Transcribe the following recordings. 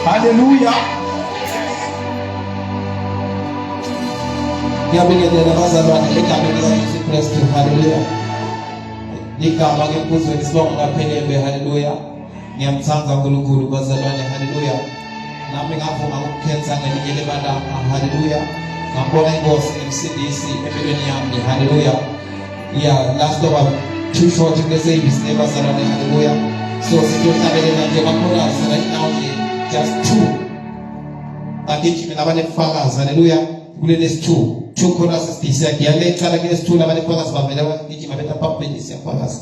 Hallelujah. Ngiyabingelela abazalwane egameni likaYesu Kristu. Hallelujah. Igama ngempuzweni isibongo ngaphelele. Hallelujah. Ngiyamthanda uNkulunkulu bazalwane. Hallelujah. Nami ngavuma ukukhetha ngelinye lemalanga. Hallelujah. Ngabona inkosi emsindisi empilweni yami. Hallelujah. Yeah, last over too short to say this never bazalwane. Hallelujah. So siyohlabelela nje bakhulasa right now nje just two. Akhithi nabane kufakaza. Hallelujah. Kulesi two choruses disiyagiyaleka la kulesi two nabane kufakaza bavela bakithi mabetha phambili siyafakaza.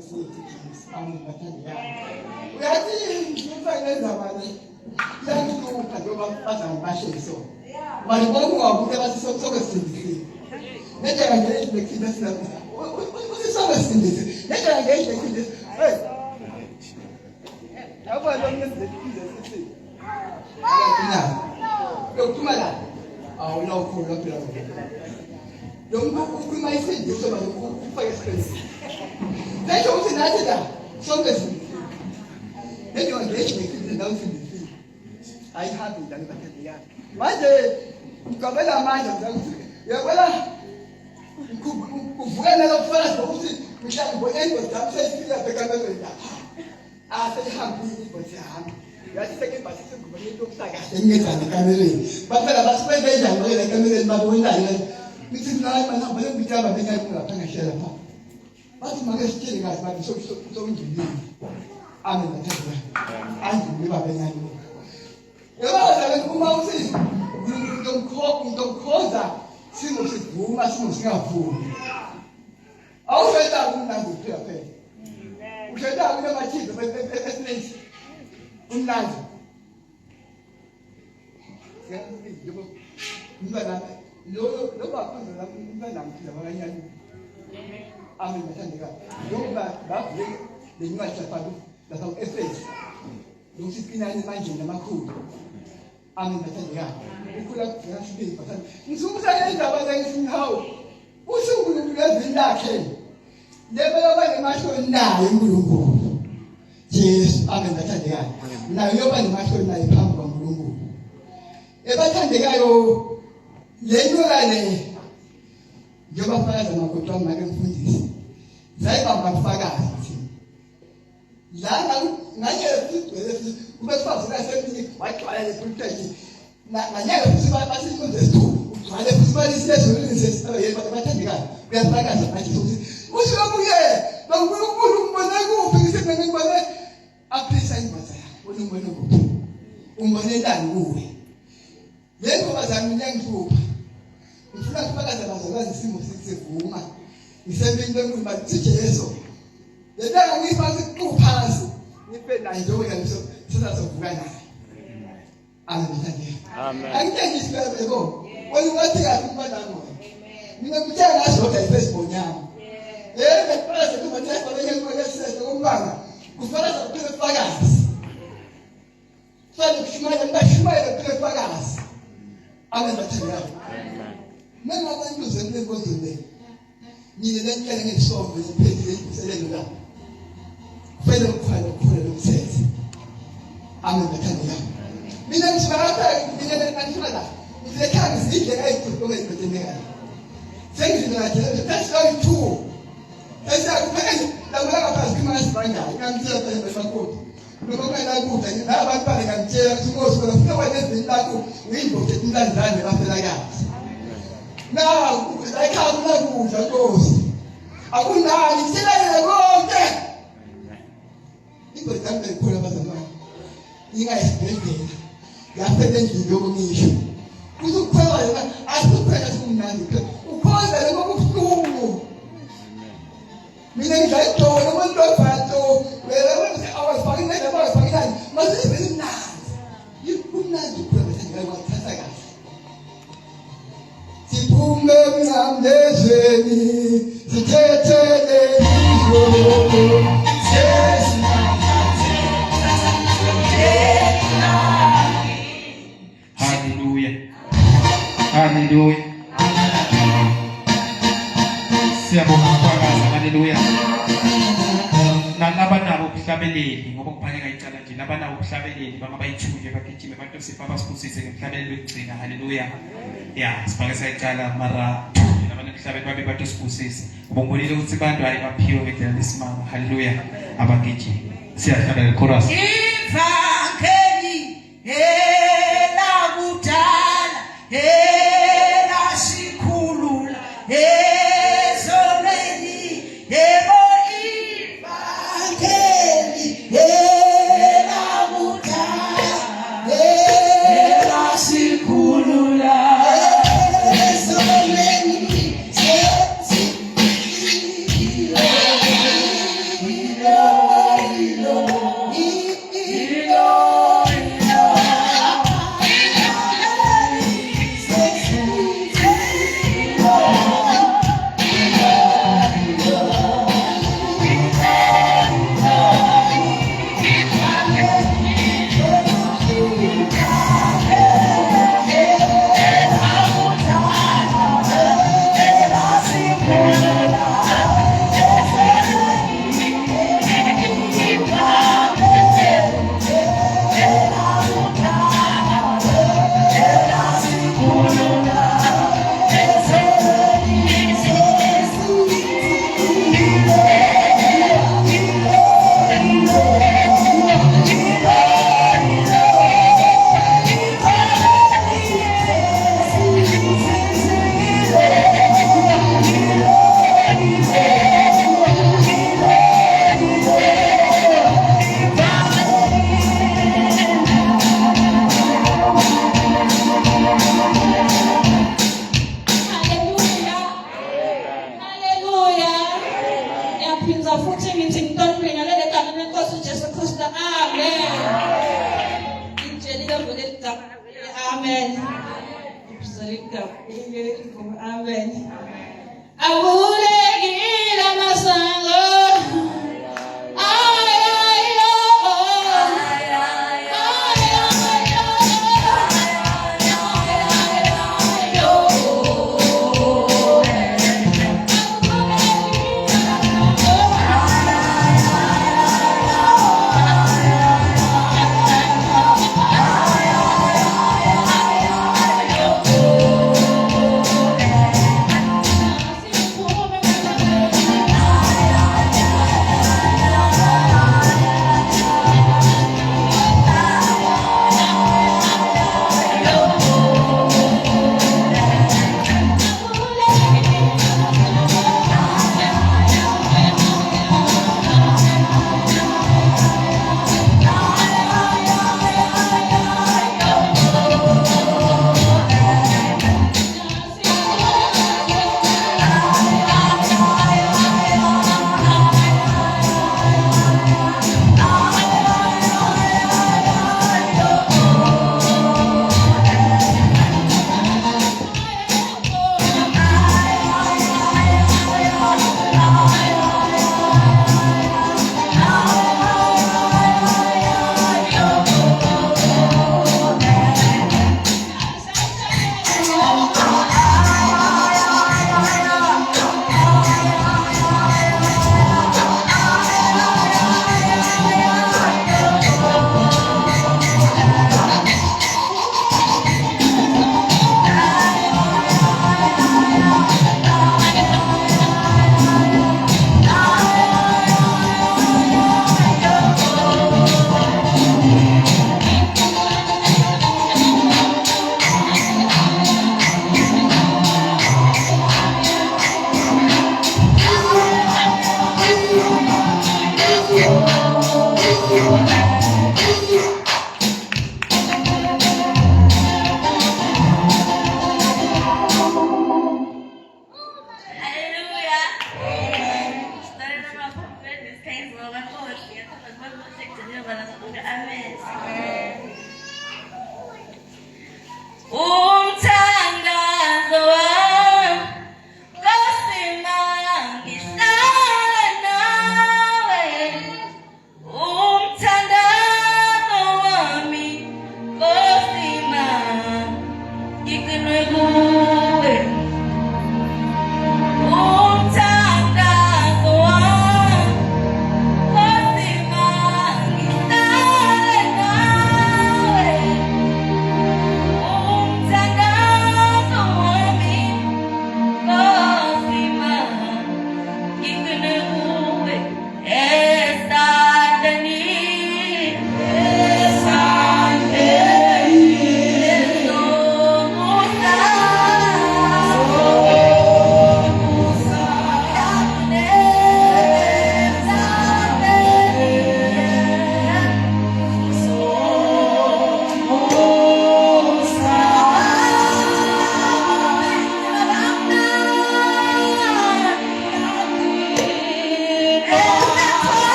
inkosi yethu Jesu. Amen bathandekayo. Uyathi umfanele zabani yangihlupha njengoba bazange basho so. Walibona ukuthi abasisokwe sindisi. Nede ngeke ngikhibe silapha. Usisokwe sindisi. Nede ngeke ngikhibe. Hey. Yabo lo ngizekhize sithi. Lokuma la. Awulo khona phela. Lokhu ukhuluma isindisi soba ufake isipesi. Ngisho ukuthi nathi la sonke sindisi. Nede ngeke ngikhibe ndawo sindisi. Ayihambi njani bathandekayo. Manje ngicabela amandla ukuthi yabona kuvukela lokufana ukuthi mhlawumbe bonengo zami sesifika bhekamezweni lapha sehambile bothi hamba yathi seke basise ngubani lokusakaza engezani kamereni baphela basipende njani le kamereni babonayo nithi nayi manamba lembitaba bengayi ngapha ngashela pha bathi make sitshele kahle bathi sokungilini amen bathandekayo andile babengayi yebo uma usizi ngomkhoza simo sivuma simo singavumi awufeta umnandi phela phela usheda kule machizo esinensi umnandi yebo ngibana lo bakhona la ngibana ngithila bakanyani amen bathandeka ngoba bavule lencwadi lapha lapha eFesi lokusikinani manje namakhulu amen bathandeka ukhula ngiyasibili bathandeka ngisukusa indaba zengisihawu uSunkulunkulu ezini lakhe lebela banemashoni naye uNkulunkulu Jesu amen bathandeka nayo yoba nemashoni naye phambi kwaNkulunkulu ebathandekayo lento kale njengoba fakaza makoti wami make mfundisi sayibamba kufakazi la ngake sigcwele kube kufazi lasemini wagcwala lepulpit nganyaka futhi basifunde isithulu ugcwale futhi balisilezo yebo bathandekayo uyafakaza bathi ukuthi usilobuye noNkulunkulu umbone kuphi ngisemene ngibone aphisa indaba yakho umbone kuphi umbone ndani kuwe yebo bazami ngiyahlupha ngifuna ukufakaza bazalwane isimo sivuma ngisebenzile enkulu bathi Jesu lendaba ngifasi kuphasi nipe nayo njengoba ngiso sizavuka naye amen angithengisile yebo wena wathi kahle kubanami mina ngithenga ngaso Facebook yami ngifakaza ukuthi bathatha benye kwesese kombanga kufakaza kuphela fakazi kushumela ngashumela kuphela fakazi amen bathenga mina abantu zemle kozile nini lenkele ngisove ngiphendile iselelo la kufanele ukukhula lokusethe amen bathenga mina ngisibakatha mina ngifuna ngilekhanga zidle ayikuqoqa ikuthenga sengizina nje that's how it too esakuphela la ngaphansi kumasibanga ngiyamtshela phela besakhothi noma kana kudla nginabantu bale ngitshela ukuthi Nkosi wena ufuna wenze lakho uyindoda etinhlanzane baphela kahle na layikhaya kunakudla Nkosi akunani silayele konke ingozi yami ikhona bazamana ingayisibhedlela yaphela endlini yokungisho kuzokuphela yona asikuphela kumnandi ukhoza lokho kubuhlungu mina ngidla umuntu ofatho wena wena awasifaki nje awasifaki nje masibe imnandi kumnandi kuphela ngiyakuthatha kahle siphume emnqamlezweni sithethele izolo Haleluya. Siyabonga ukufakaza. Haleluya. Nabanabo ukuhlabeleli ngoba kuphanyeka icala nje nabanabo ukuhlabeleli bangabayithule bagijime abantu sifa basibusise ngemhlabelelo wegcina. Haleluya. Yeah, sifake sayicala mara nabantu kuhlabeleli babe bantu sibusise. Ubongonile ukuthi bantu hayi baphiwe ngendlela lesimanga. Haleluya. Abagijime. Siyahlabela ichorus. Imvangeli elakudala elasikhulula ezoneni yebo ivangeli elakudala elasikhulula ezoneni ngiyaphinza futhi ngithi ngitonibingelele egameni lenkosi uJesu Kristu. Amen. Ngitshelile vele igama. Amen. Amen. Avulekile amasango.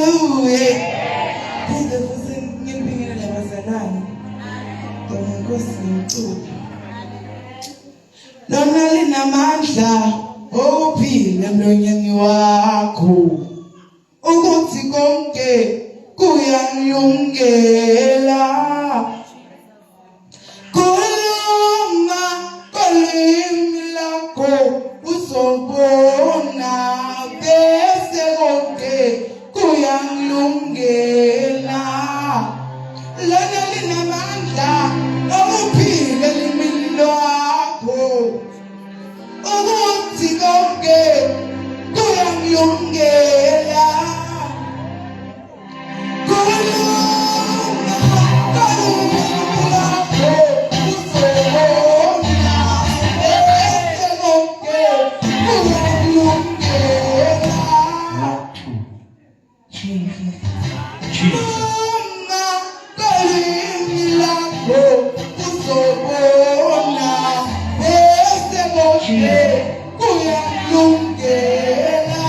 Hallelujah. Phinde futhi ngibingelele abazalwane. Ngibonga Nkosi ngimcuphe. Lona linamandla okuphila emlonyeni wakho. Ukuthi konke kuyangilungela. Khuluma kolimi lakho uzobona bese konke kuyangilungela. Lona linamandla okuphila elimini lakho. Ukuthi konke kuyangilungela. Khuluma kolimi lakho uzobona bese konke kuyangilungela. Khuluma kolimi lakho uzobona bese konke kuyalungela.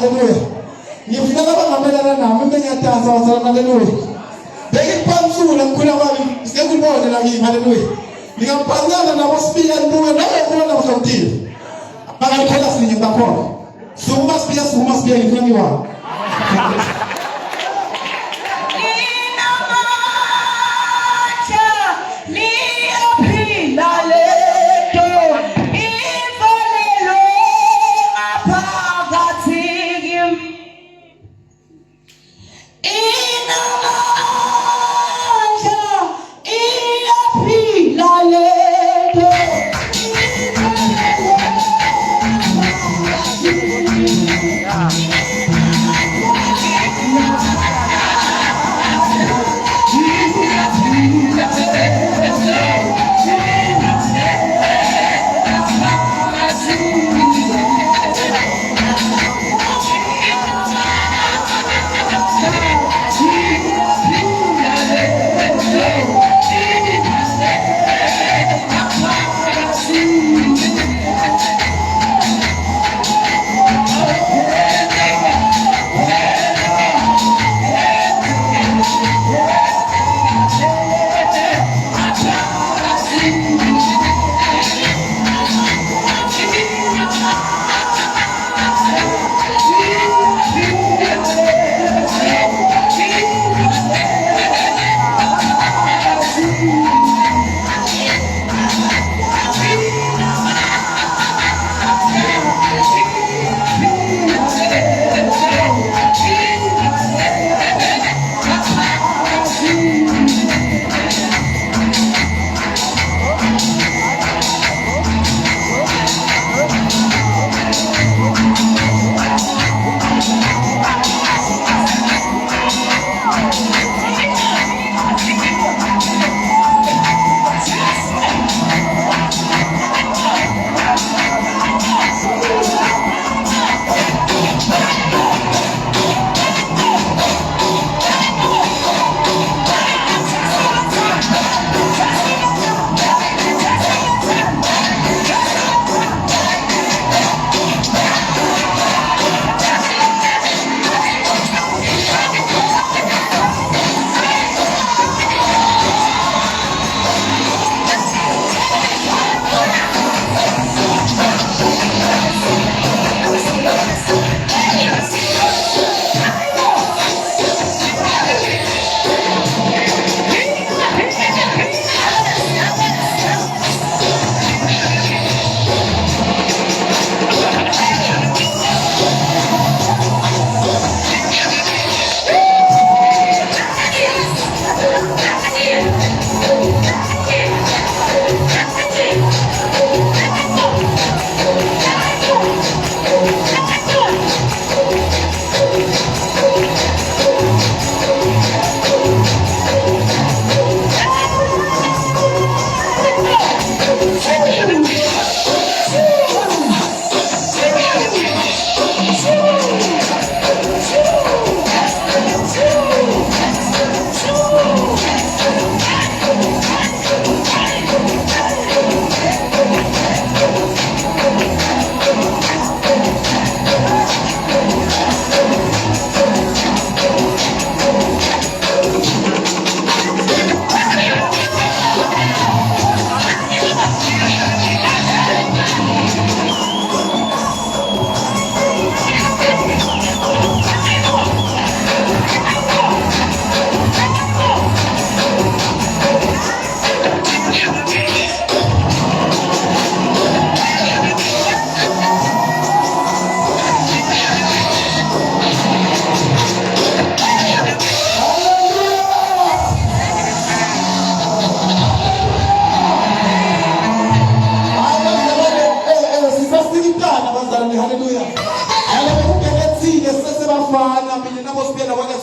haleluya. Ngifuna abangamelana nami bengiyadansa wasala haleluya. Bekiphamsula ngikhula kwami sekubone la kimi haleluya. Ngingaphathana nabo sibika nduwe nabona mhlawumbe. Bangayikhola sinye bakhona. Sukuma sibiya ngifuna ngiwa.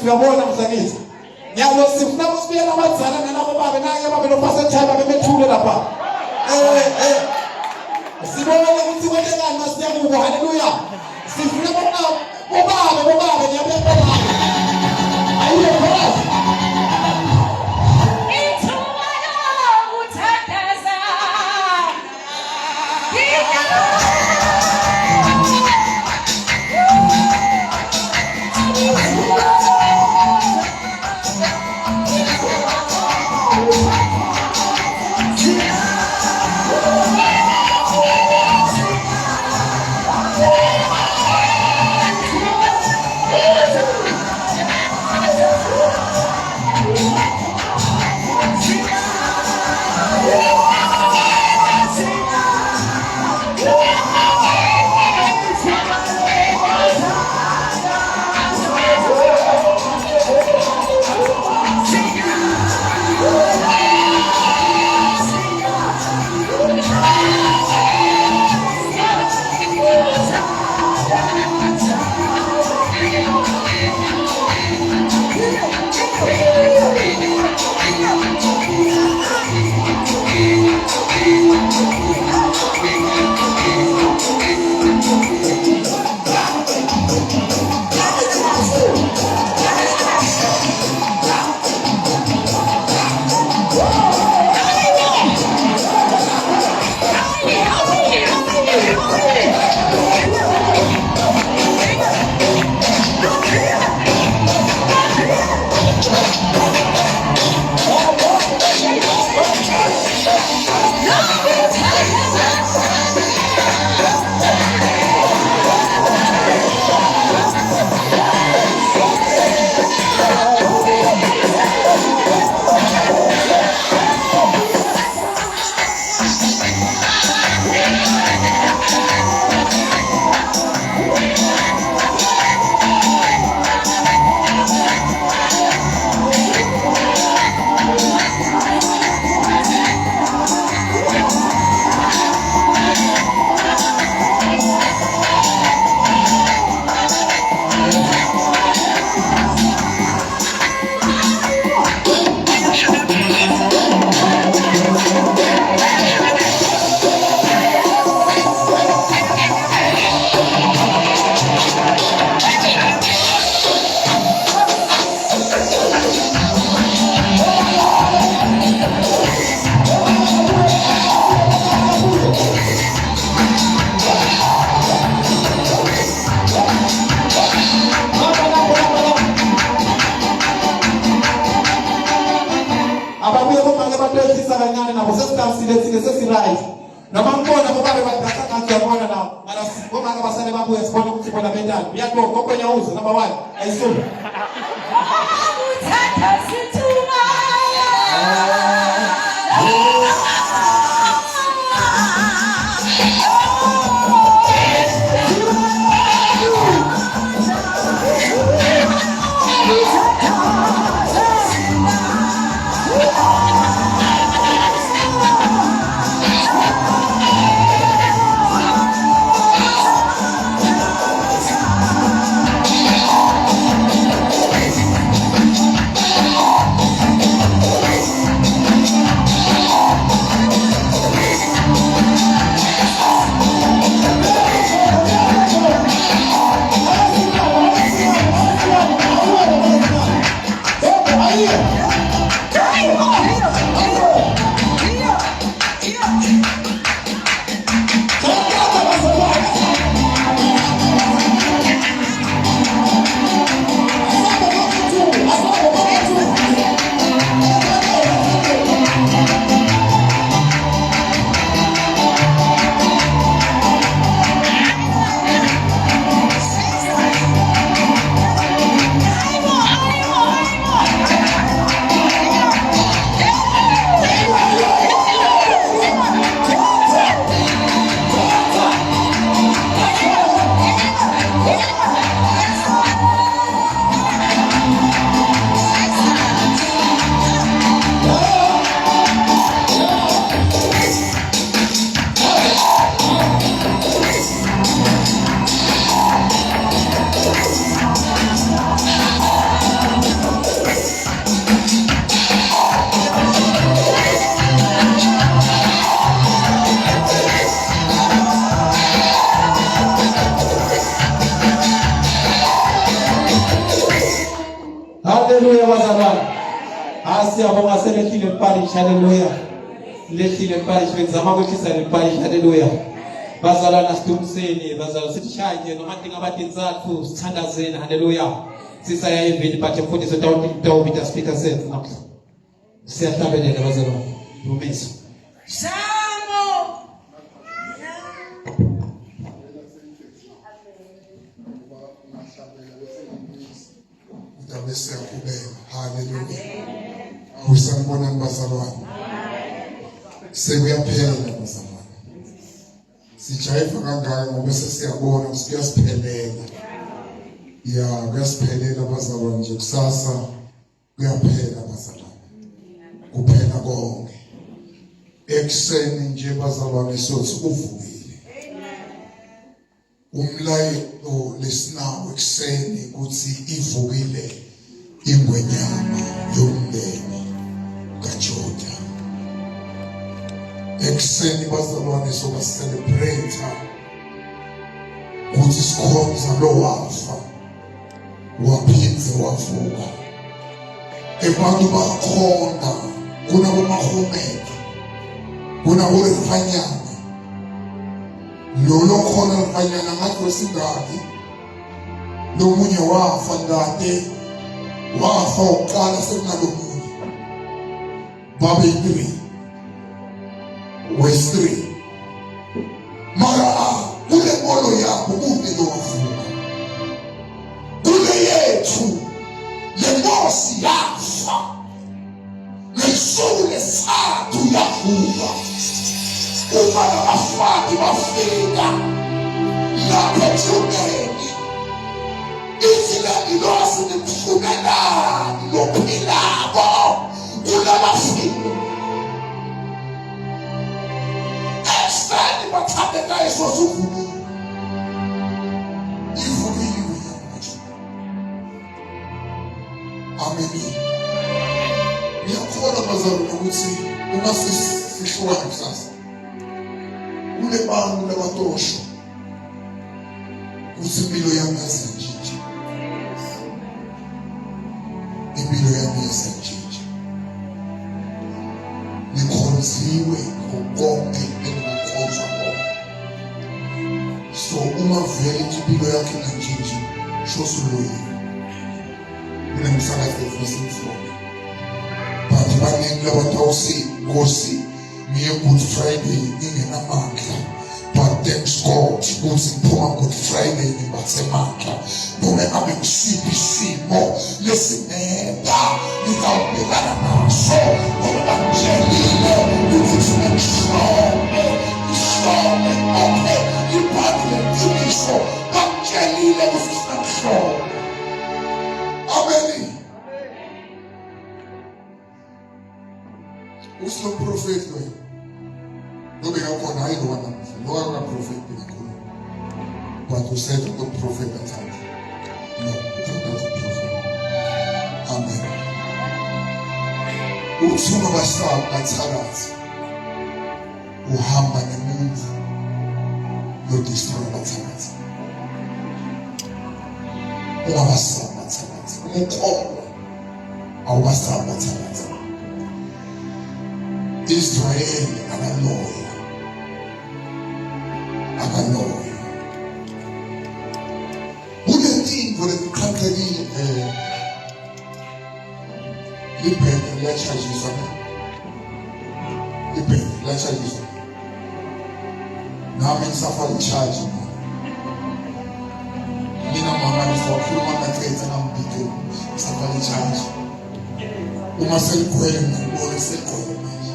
Uyabona mzanisi. Nyalo sifuna usibiyela abadzala nalabo babe naye babe nopasethaba bemethule lapha. Sibone ukuthi kwentekani masiyakubo. Haleluya. Sifuna bobabe ngiyabeka la. Ayiyo chorus. noma ngibona bobabe badasa ngathi yabona nawo mara ngoma ngabasale babuya sibona ukuthi bona bendani uyabona ngokwenya uzo number 1 ayisulu uthatha sithuma Hallelujah, bazalwane. Siyabonga selehlile parish, hallelujah. Lehlile parish wenzama kwehlisa le parish, hallelujah. Bazalwane asidumiseni, bazalwane sithi shaye noma dinga abadinzathu sithandazeni, hallelujah. Sisaya evini but mfundisi utawubita speaker set now. Siyahlabelela bazalwane. Dumiso. Shamo. Bese yakubeka. Hallelujah. Awusanibona bazalwane. Sekuyaphela bazalwane. Sijayiva kangaka ngoba sesiyabona ukuthi kuyasiphelela. Ya, kuyasiphelela bazalwane nje kusasa kuyaphela bazalwane. Kuphela konke. Ekseni nje bazalwane sothi uvukile. Umlayo lesinawo ekseni ukuthi ivukile ingwenyama yomndeni kaJoda. Ekseni bazalwane soba celebrate ukuthi sikhonza lo wafa waphindze wavuka. Abantu bakhona kunabomahomeka kunabofanyana lo khona lifanyana ngathi wesingaki lomunye wafa ngade wafa uqala sekunalomunye babe 3 wes3 mara kule nkolo yakho kude lowavuka kule yethu le nkosi yafa ngesuku lesithathu yavuka uma abafaki bafika lapho ethuneni izilandi losi nimfunelani lophilako kulabafiki esani bathandeka esosuvukile ivukile ameni ngiyakholwa bazalwane ukuthi uma sihlukana kusasa kule bantu labatosho ukuthi impilo yami yasentshintsha impilo yami yasentshintsha nikhonziwe ngokonke engikhonzwa konke so uma vele impilo yakhe ingantshintshi shosuloyile kunemsakazi efisa imfundo but baningi labantu awusi ngosi Ngiye Good Friday ingenamandla, but thanks God ukuthi ngiphuma Good Friday ngibasemandla. Noma ngabe kusiphi isimo lesimenda ngizawubhekana naso, ngoba ngitshelile ukuthi ngishone okay, ibhayibheli liqiniso, ngitshelile ukuthi ngishone. Amen. Uso prophet we. Don't be going to hide one. No other prophet be good. But to say to the prophet that time. No, it's not a prophet. Amen. Utsuma basa batharat. Uhamba nemuntu yo destroy batharat. Ungabasa batharat. Umkholo awubasa batharat. Israel akaloya. Kunetinto letikhathekile libheke liyachajiswa nami ngisafaka i-charge mina mama ngizokhuluma ngakhetha ngambike ngisafaka i-charge uma selikhwele ngibone selikhwele manje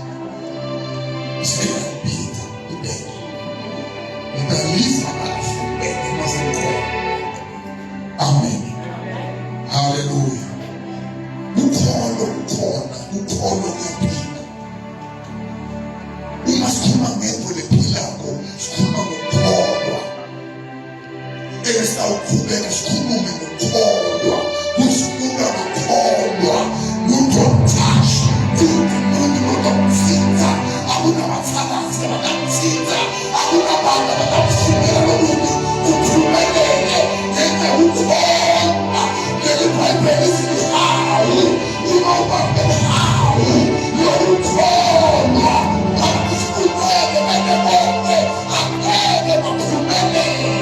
isiyapita ibheke ngidalisa kahle ibheke uma selikhwele. Amen. Hallelujah. Ukholo kuyaphila. Uma sikhuluma ngento lephilako sikhuluma ngokukholwa. Esawuqhubeka sikhulume ngokukholwa. Kusikhuluma ngokukholwa. Untouch. Umuntu onomthinta. Akunabathakathi abakamthinta. Akunabantu abakamthinta lomuntu. Uphumelele. Ngenxa ukukholwa. Leli Bhayibheli sithi hawu. Uma ubambele hawu. Lokukholwa. Akusikhuleke bene bonke. Angeke baphumelele.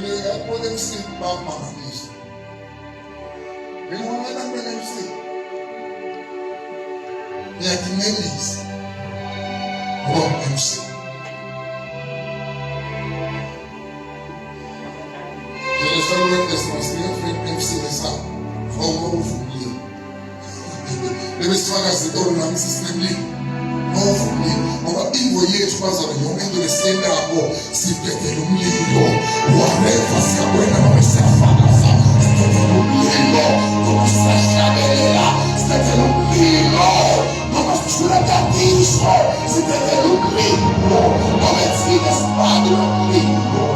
Mina MC bamangalisa. Mina wena MC. Ngiyakumelisa. Ngoba MC. MC lesa. Uvumile. Lebesifaka zitolo nami sisemlini. Uvumile. Ngoba ingo yethu bazalo yonke into lesendako sibhekele umlilo. Whatever siyabona noma siyafaka sibhekele umlilo. Noma siyashabelela sibhekele umlilo. Noma sithula kadiso sibhekele umlilo. Noma sifika sibhakele umlilo.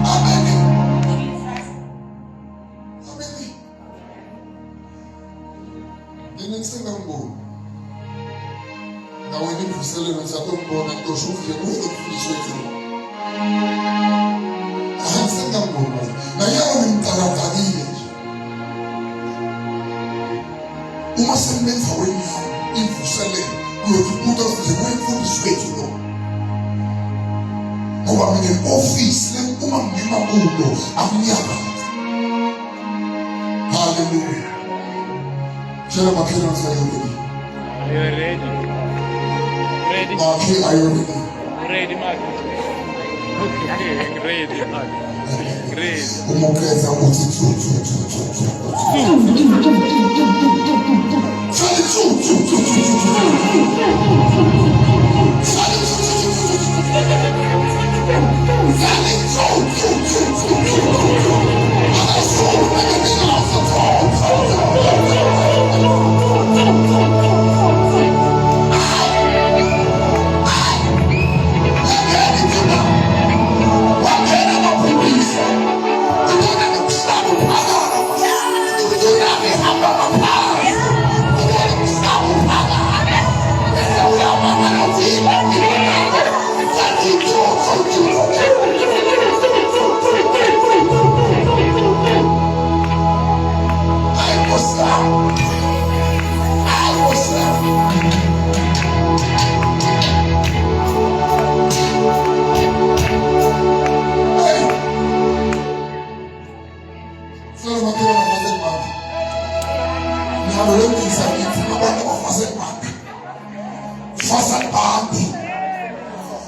Amen. Ngingisengamboni. Nawe ngimvuselele ngisakumbona ngizoshufile ngizokufundisa wethu. Angisengamboni. Nayawo ngimqakaqakile nje. Uma senbenza wenyama imvuselele uyokubuka nje ngimfundisa wethu lo. Ngoba mina office uma ngima kulo amnyama. Hallelujah. Shall I make it are you ready? Ready. Okay, are you ready? Ready, Mark. Okay, ready, Mark. Ready. Umokeza uthi Don't ngalolengisa ngithi abantu bafaselbandi faselbandi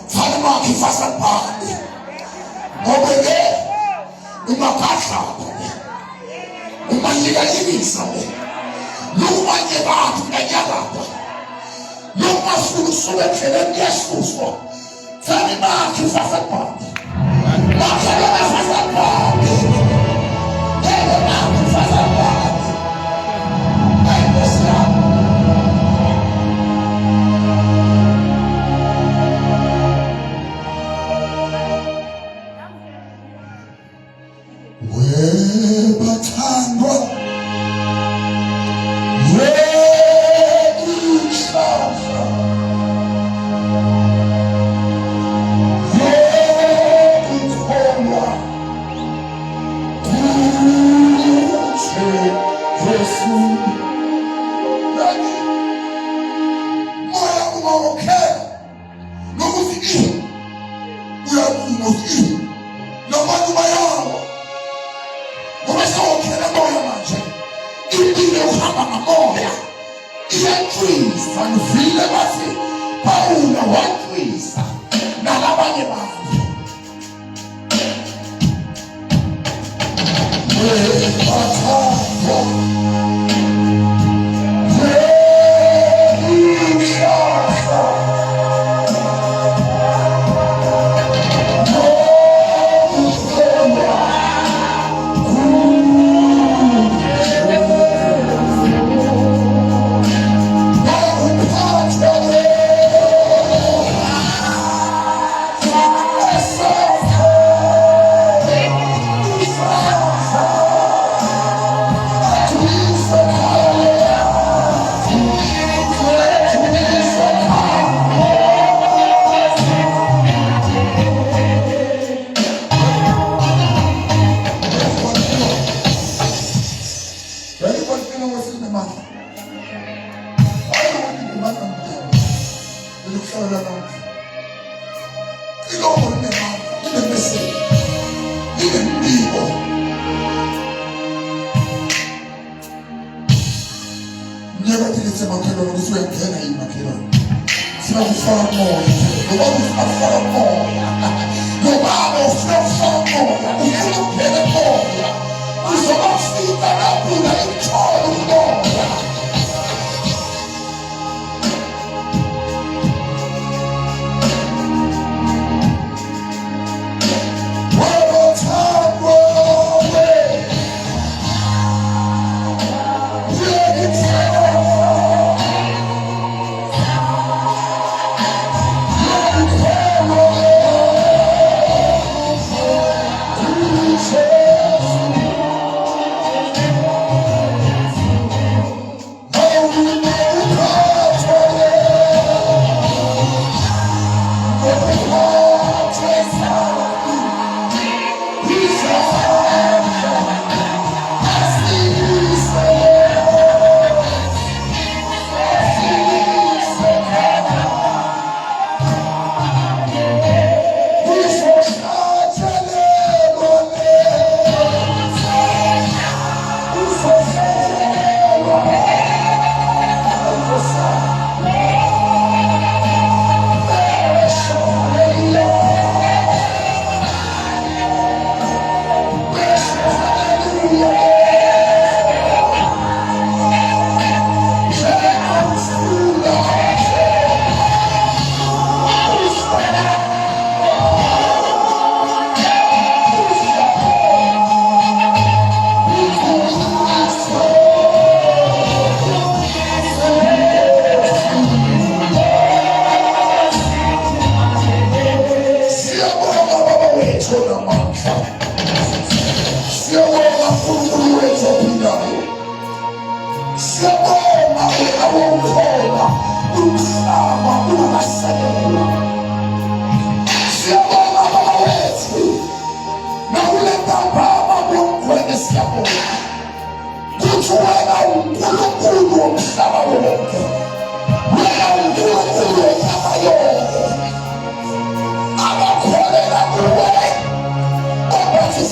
falemaki faselbandi ngoba ke umakahla umanyikayikisa lumanye bantu nganyakapha lumafulusuka endleleni yesuso falemaki faselbandi makhelana faselbandi faselbandi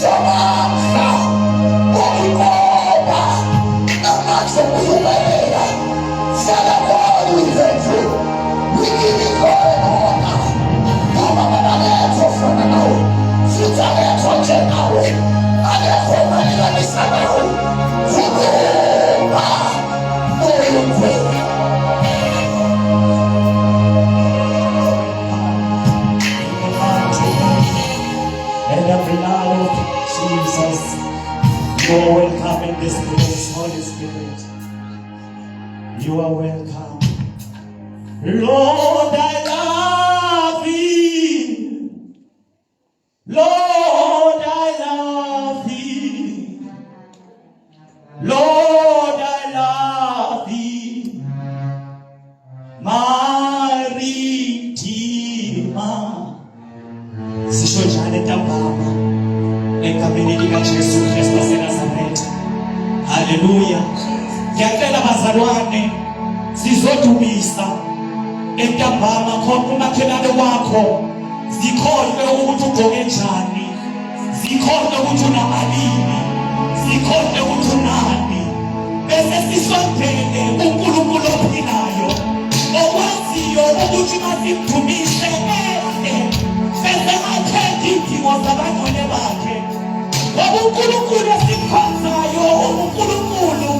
Samantha, angekumanikanisana nawe vuka moyo mkweli. And the blood of Jesus, you are welcome in this place, Holy Spirit. You are welcome. Lord, I love you. Lord, I love thee. Lord, I love thee. My Redeemer. Sisho njani ntambama egameni lika Jesu Kristu waseNazaretha. Haleluya. Ngiyacela bazalwane sizodumisa entambama khona umakhelwane wakho zikholwe ukuthi ugqoke njani, zikholwe ukuthi unamalini, zikholwe ukuthi unani, bese sisondele uNkulunkulu ophilayo okwaziyo ukuthi masimdumise bese akhethe izidingo zabangcwele bakhe. Ngoba uNkulunkulu esimkhonzayo uNkulunkulu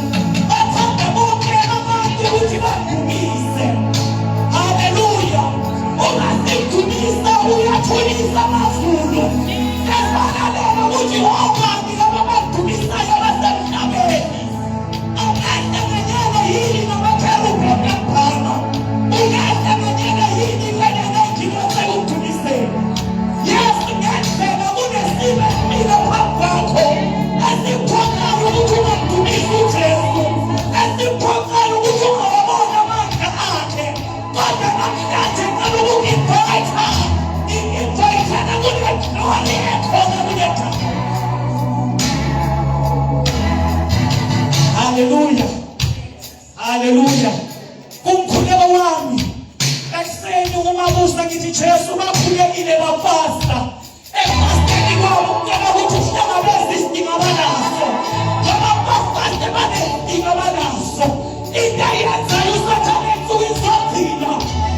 othanda bonke abantu ukuthi badumise. Haleluya. Ungasimdumisa uyathulisa amazulu. Efanalele ukuthi obani ababadumisayo basemhlabeni angahlanganyela yini namakherubhi ntambama, ungahlanganyela yini kanye nezindlu zekudumiseni. Yes, ngiyacela kunesimo esibili phambi kwakho esikhonzayo ukuthi ungamdumisi uJesu, esikhonzayo ukuthi ungawabona amandla akhe. Kodwa namhlanje ngicela uku-invite nakunekhona kuletha. Haleluya. Haleluya. Umkhuleko wami ekuseni umabusa ngithi Jesu bakhulekile bafasta. Efasteni kwabo ngicela ukuthi uhlangabeze isidingo abanaso. Ngoba bafaste banesidingo abanaso. Into ayenzayo usathane ensukwini zombili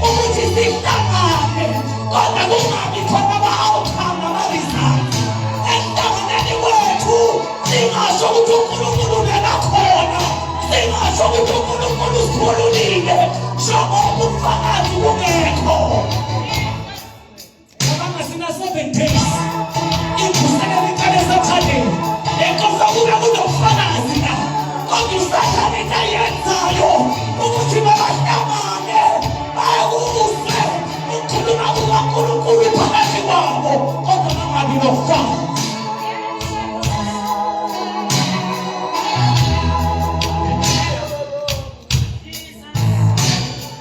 ukuthi sihlangane, kodwa kungabi khona ama-outcome nama-results. Ekuhlanganeni kwethu singasho ukuthi uNkulunkulu ubelakhona, singasho ukuthi uNkulunkulu usikhululile njengoba ubufakazi bungekho. Ngoba sina 7 days imvuselelo iqale eSathaneni. Enkosi kube kunobufakazi la kodwa uSathane into ayenzayo ukuthi babahlangane bayakuzwe ukukhuluma kukaNkulunkulu phakathi kwabo, kodwa bangabi nobufakazi.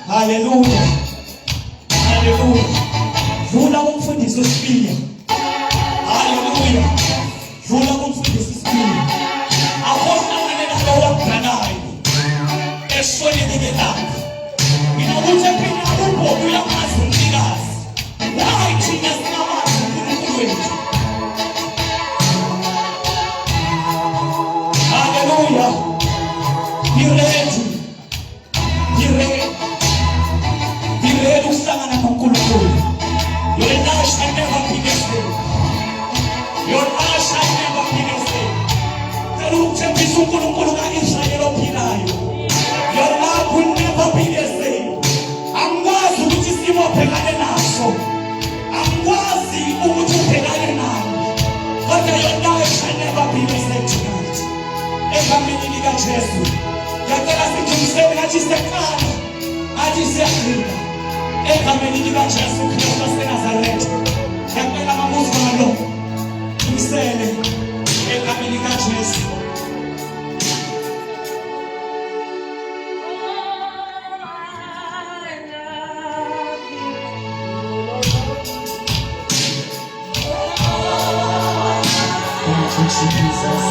Haleluya. Haleluya. Vula kumfundisi usibili. Haleluya. Vula kumfundisi usibili. Akohlangane nalo wabhanayo esonini ngelanga. Nginokuthi phela ubhobo uyamazi umnikazi. Why thina singamazi uNkulunkulu wethu? Haleluya. Be ready. Be ready. Be ready ukuhlangana noNkulunkulu. Your life shall never be the same. Your life shall never be the same. Tell uthembisa uNkulunkulu ka-Israyeli ophilayo. Your life will never be the same. Angikwazi ukuthi isimo obhekane naso, angikwazi ukuthi ubhekane nani, kodwa your life shall never be the same tonight. Egameni likaJesu ngiyacela sidumiseni ngathi siyaklala, ngathi siyagcina. Egameni likaJesu Kristu waseNazaretha ngiyacela amamuzalo dumisele egameni likaJesu. Jesus.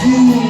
Oh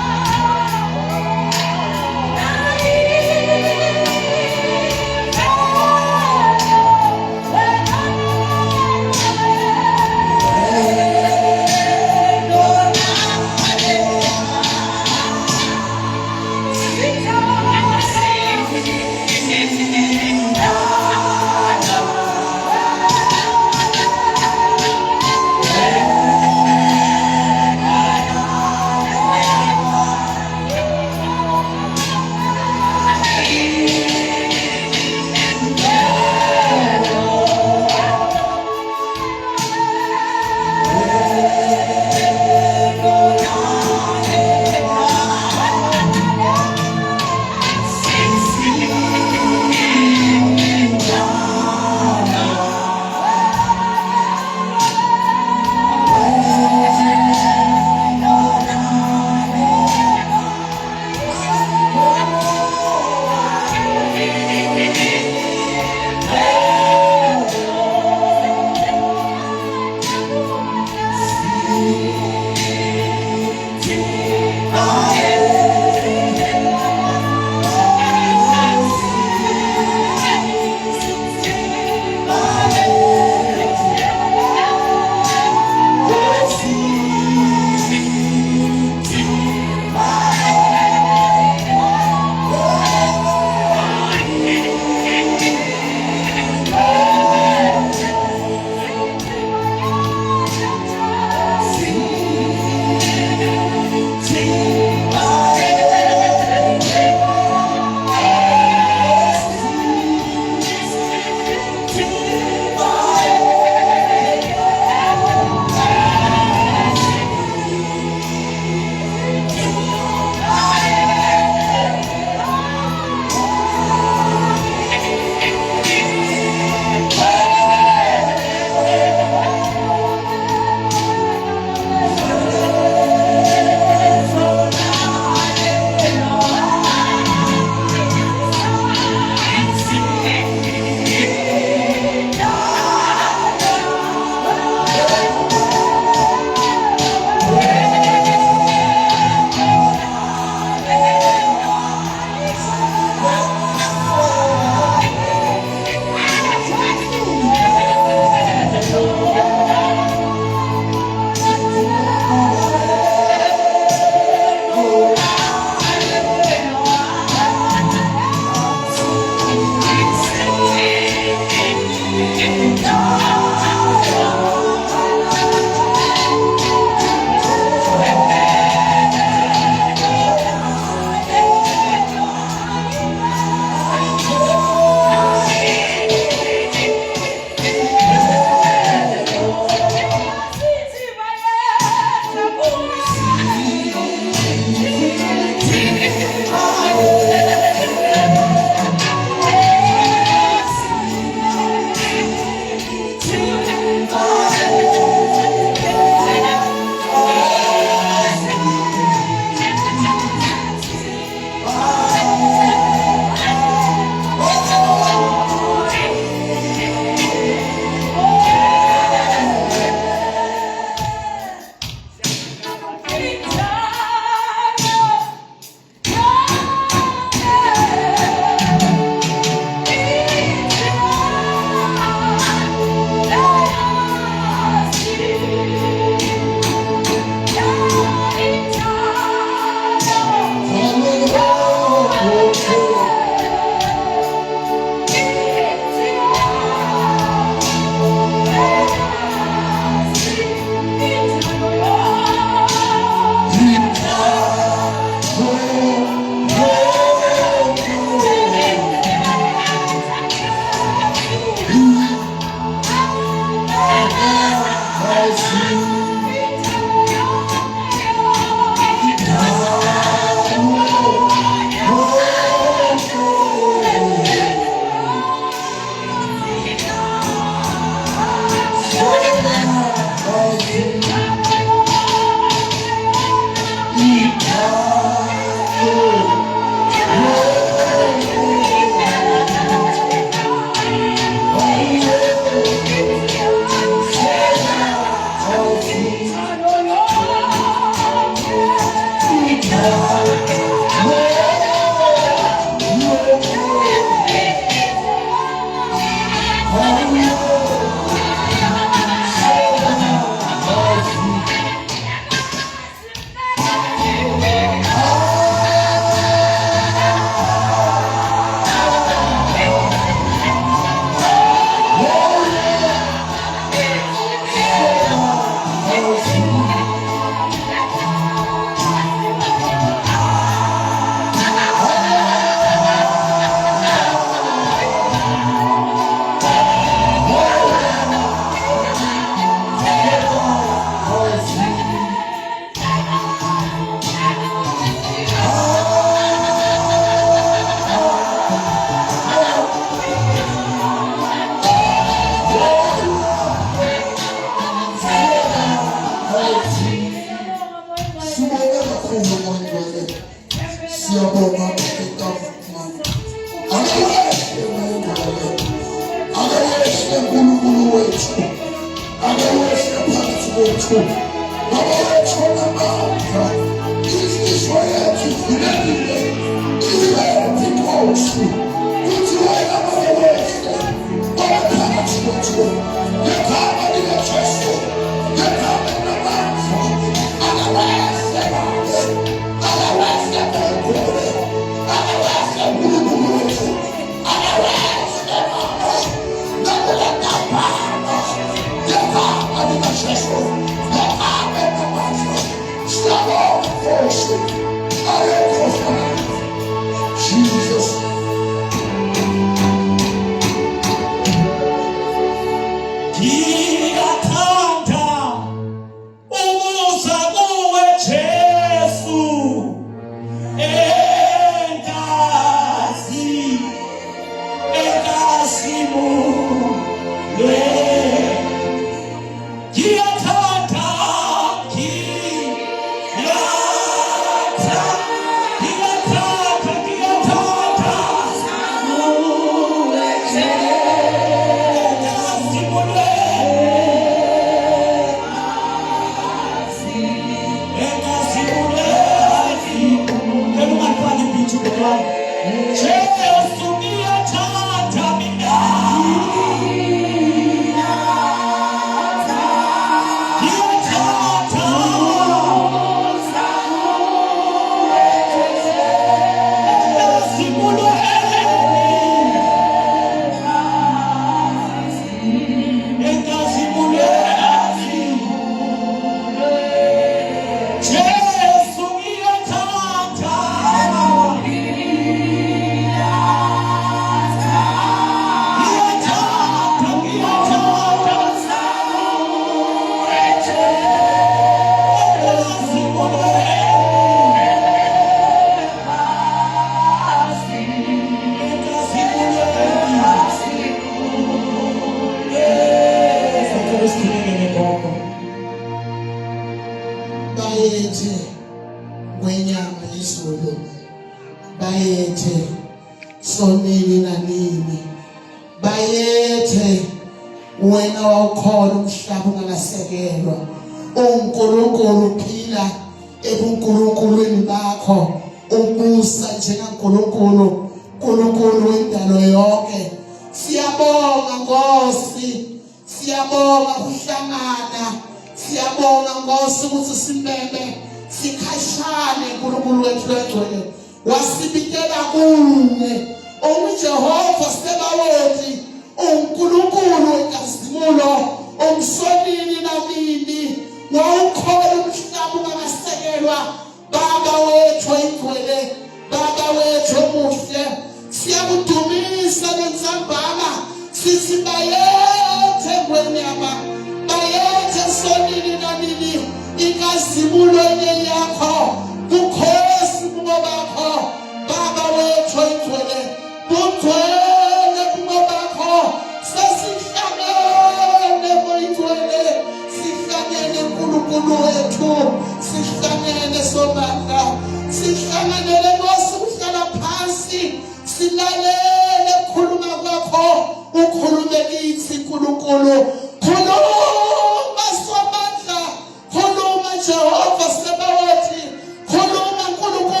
Jehova Sebaoti, khuluma nkulunkulu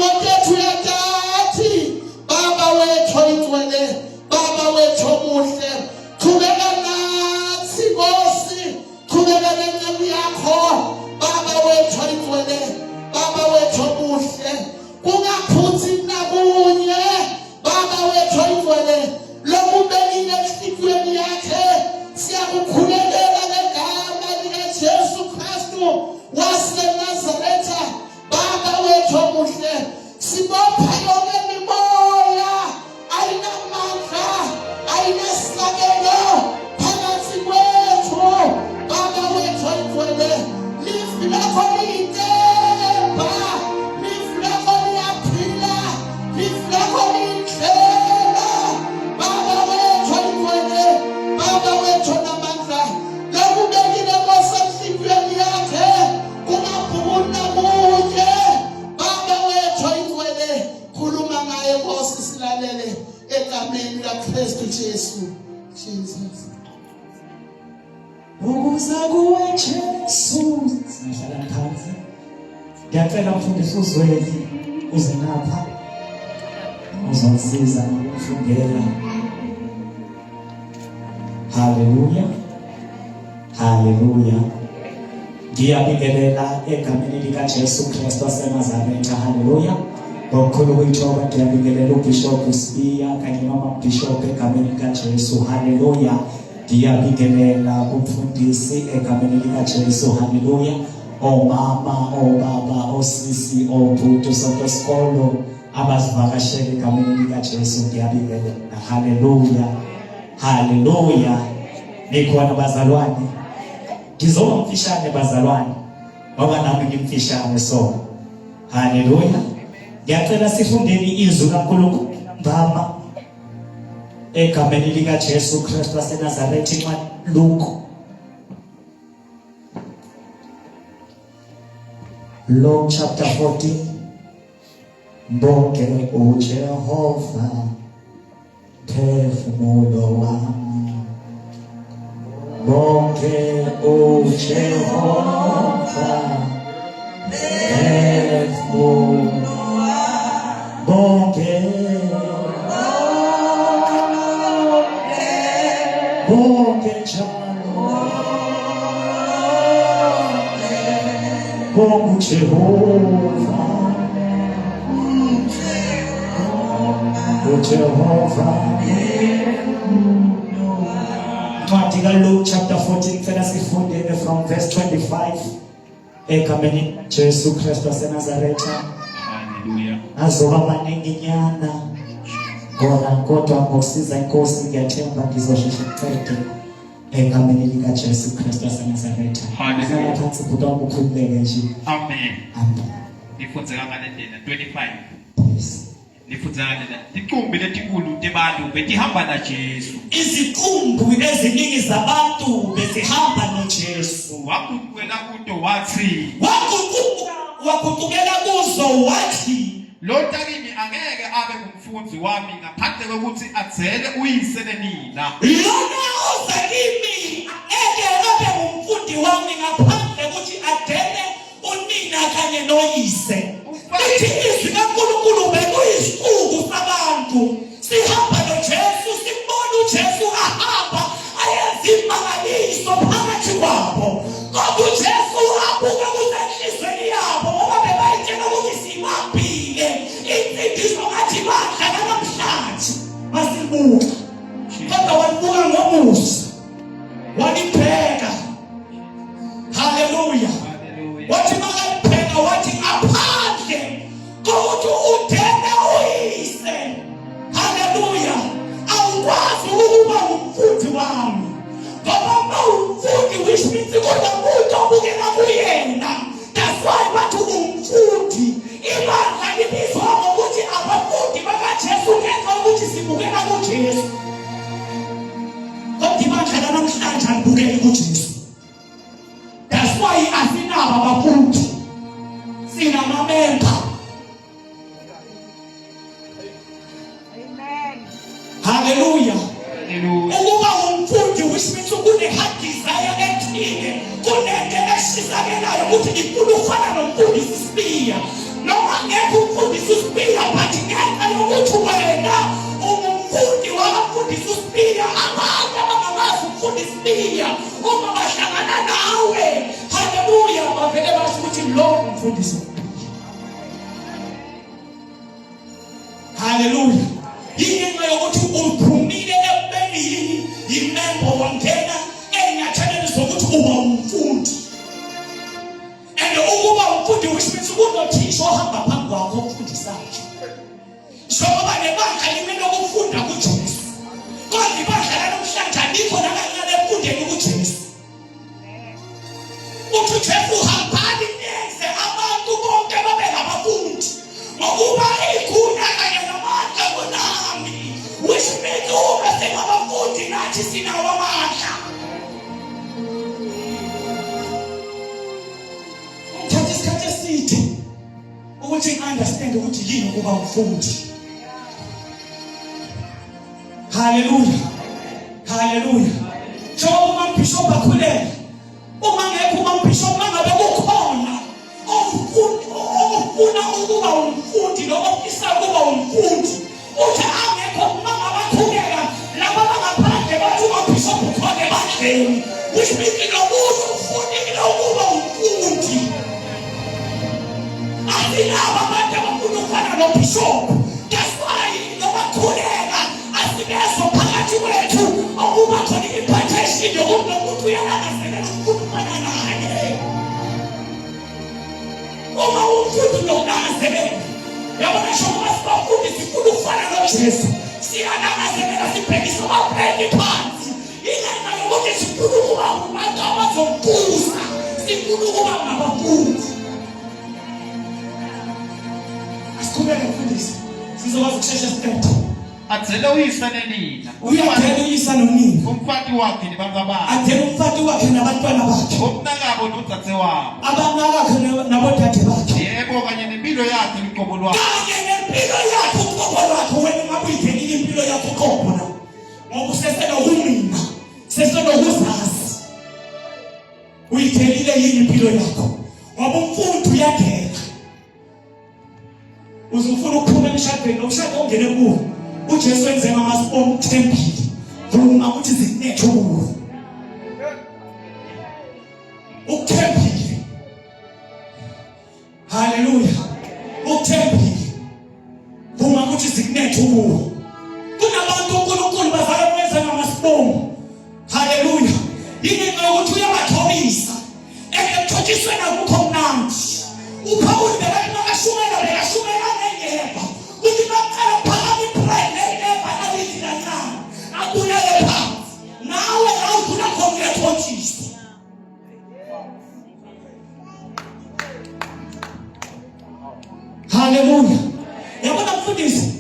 tethu yatathi Baba wethu oyingcwele, Baba wethu omuhle, qhubeka nathi Nkosi, qhubeka nencebo yakho Baba wethu oyingcwele, Baba wethu omuhle, kungaphuthi nakunye Baba wethu oyingcwele, lokubekile enhliziyweni yakhe siyakukhulelela ngegama likaJesu Kristu waseNazaretha. Baba wethu omuhle, sibopha yonke imimoya ayinamandla ayinasabelo phakathi kwethu Baba wethu oyingcwele, lifu lakho liyitemba, lifu lakho liyaphila, lifu lakho liyindlela Baba wethu oyingcwele, Baba wethu onamandla, lokubekile Nkosi enhliziyweni yakhe kungaphuki nakunye Baba wethu oyingcwele, khuluma ngaye Nkosi silalele egameni likaKristu Jesu. Jesus. Ukuza kuwe Jesu, singahlala phansi. Ngiyacela mfundisi uZweli uze lapha uzongisiza ngokufundela. Haleluya. Haleluya. Ngiyabingelela egameni likaJesu Kristu waseNazaretha. Haleluya. Ngokukhulu kwithoba ngiyabingelela uBishop Sibiya kanye nomabishop egameni likaJesu. Haleluya. Ngiyabingelela umfundisi egameni likaJesu. Haleluya. Omama, obaba, osisi, obhuti sonke isikolo abasivakashele egameni likaJesu ngiyabingelela. Haleluya. Haleluya. Nikhona bazalwane. Ngizoba mfishane bazalwane ngoba nami ngimfishane so. Haleluya. Ngiyacela sifundeni izwi kaNkulunkulu ngama egameni likaJesu Kristu waseNazaretha, incwadi Luke chapter 14. Mbonge uJehova phefumulo wami, mbonge uJehova phefumulo wami, mbonge njalo mbonge uJehova, uJehova. Incwadi kaLuke chapter 14 fela sifundele from verse 25 egameni Jesu Kristu waseNazaretha. Haleluya. Azoba maningi nyana kodwa ngokusiza inkosi ngiyathemba ngizosheshe ngicede egameni likaJesu Kristu waseNazaretha. Haleluya. Phansi bhuti wami ukhululeke nje. Amen. Amen. Nifunze kangalandela 25. Yes. Nifunze kangalandela iqumbi letinkulu tebantu betihamba naJesu. Iziqumbi eziningi zabantu bezihamba noJesu. Waguqukela kuto wathi, waguqukela kuzo wathi, lo ntakimi angeke abe ngumfundzi wami ngaphandle kokuthi adzele uyise lenina. lona oza kimi angeke abe ngumfundi wami ngaphandle kokuthi adele unina kanye noyise. Lithi izwi kaNkulunkulu bekuyisiqubu sabantu, sihamba noJesu, simbona uJesu ahamba ayenza imangaliso phakathi kwabo, ngoba uJesu abuka kusenhlizweni yabo ngoba bebayitshela ukuthi simabhile insindiso ngathi badla namhlanje basibuka, kodwa walibuka ngomusa walibheka. Haleluya. Wathi makalibheka wathi aphandle kokuthi udele uyise, haleluya, awukwazi ukuba umfundi wami, ngoba umfundi which means kunomuntu obukela kuyena. That's why bathi umfundi ibandla libizwa ngokuthi abafundi bakaJesu ngenxa yokuthi sibukela kuJesu, kodwa ibandla lanamhlanje alibukeli kuJesu. That's why asinabo abafundi, sinamamemba. Haleluya. Ukuba umfundi which means kune-heart desire ethile, kunento eshisakelayo ukuthi ngifuna ukufana nomfundisi Sibiya. noma ngeke umfundisi uSpira but ngenxa yokuthi wena umfundi wakafundisa uSpira, abantu abangamazi umfundisi uSpira uma bahlangana nawe, haleluya, bavele basho ukuthi lo umfundisi. Haleluya. Yingenxa yokuthi uphumile ekubeni yimember wangena enyatheleni zokuthi uba umfundi. And ukuba umfundi which means kunothisha ohamba phambi kwakho okufundisayo. Njengoba nebandla limele ukufunda kuJesu, kodwa ibandla lanamhlanje alikho nakancane ekufundeni kuJesu. Uthi uJesu uhambani nenze abantu bonke babe ngabafundi, ngokuba ikhuna kanye namandla kunami, which means uma singabafundi nathi sinawo amandla. Uthatha isikhathi eside ukuthi understand ukuthi yini ukuba umfundi. Hallelujah. Hallelujah. Njengoba umbishop akhulele, uma ngekho umbishop mangabe kukhona ofuna ukuba umfundi noma ofisa ukuba umfundi, uthi angekho mangabe akhuleka laba bangaphandle bathi umbishop ukhona ebandleni, which means lokuthi ufundile ukuba umfundi. Asilaba abantu abafuna ukufana noBishop. That's why noma khuleka asibezo phakathi kwethu ukuba khona impartation yokuthi umuntu uyalakazelela ukufana naye. Uma umfundi nokulakazelela, yabona shokuba sibafundi sifuna ukufana noJesu, siyanakazelela sibhekisa amabheki phansi. Ingenxa yokuthi sifuna ukuba abantu abazombuza, sifuna ukuba ngabafundi. Asikhuleke mfundisi, sizokwazi ukushesha step. Adzele uyise nenina. Uyadela uyisa nonina. Umfati wakhe nabantwana. Adela umfati wakhe nabantwana bakhe. Umnakabo nodzadze wabo. Abanakakhe nabodade bakhe. Yebo kanye nempilo yakhe liqobo lwakhe. Kanye nempilo yakhe uqobo lwakhe. Wena ngabe uyithelile impilo yakhe uqobo la. Ngoba usesenokumina, sesenokuzazi. Uyithelile yini impilo yakho? Ngoba umfundi uyadela. Uzufuna ukuphuma emshadweni, umshado ongene kuwo uJesu wenze ngamasipho thempili, vuma ukuthi zinethe kuwo ukuthempile. Haleluya. Ukuthempile vuma ukuthi zinethe kuwo. Kunabantu uNkulunkulu bazalwa wenza ngamasipho. Haleluya. Yingenxa yokuthi uyabathobisa ekuthotshisweni akukho mnandi. UPaul bekashumela ngeyeba uthi baqala phakathi ibrayileba alidilana akuyele phansi nawe awukhona khona ethotshisa. Haleluya. Yabona mfundisi,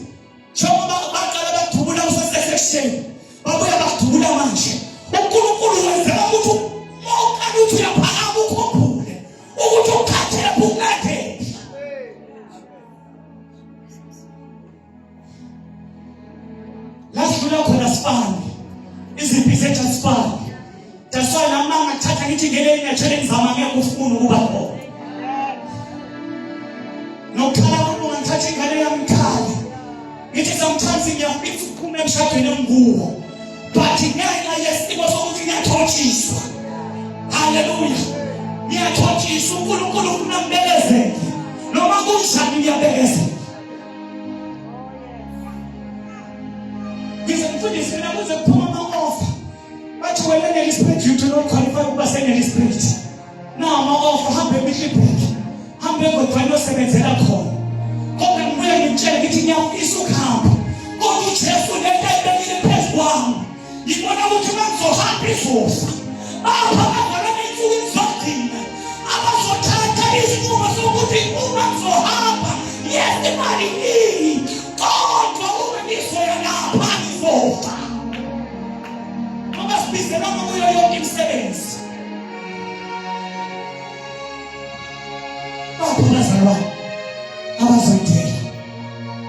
njengoba baqala bathubula usesection babuya bathubula manje, uNkulunkulu wenzela ukuthi mawuqala uthi uyaphakama ukhumbule ukuthi ukhathele bungakhe. Lasifuna khona sifane, iziphi zethu sifane. That's why nami ngathatha ngithi ngeke ngingatshela ngizama ngeke ufuna ukuba khona. Nokhala abantu ngathatha ingane yami khali. Ngithi sometimes ngiyafisa ukuphuma emshadweni onguwo. But ngenxa yesimo sokuthi ngiyathotshiswa. Hallelujah. Ngiyathotshiswa, uNkulunkulu ufuna ngibekezele. Noma kunjani ngiyabekezela. Mfundisi mina kuze kuphuma ama-offer bathi wena eneli spirit you do not qualify ukuba seneli spirit. Na ama-offer hambe eMiddelburg, hambe egodwane osebenzela khona. Kodwa ngibuye ngimtshele ngithi ngiyafisa ukuhamba, kodwa uJesu lento ayibekile phezu kwami ngibona ukuthi mangizohamba izofa. Apha bangabona insuku ngizogcina abazothatha isinqumo sokuthi uma ngizohamba yes imali ini, kodwa uma ngizoya lapha ngizofa. Ngoba sibizelanga kuyo yonke imisebenzi. Bazalwa abazoyidela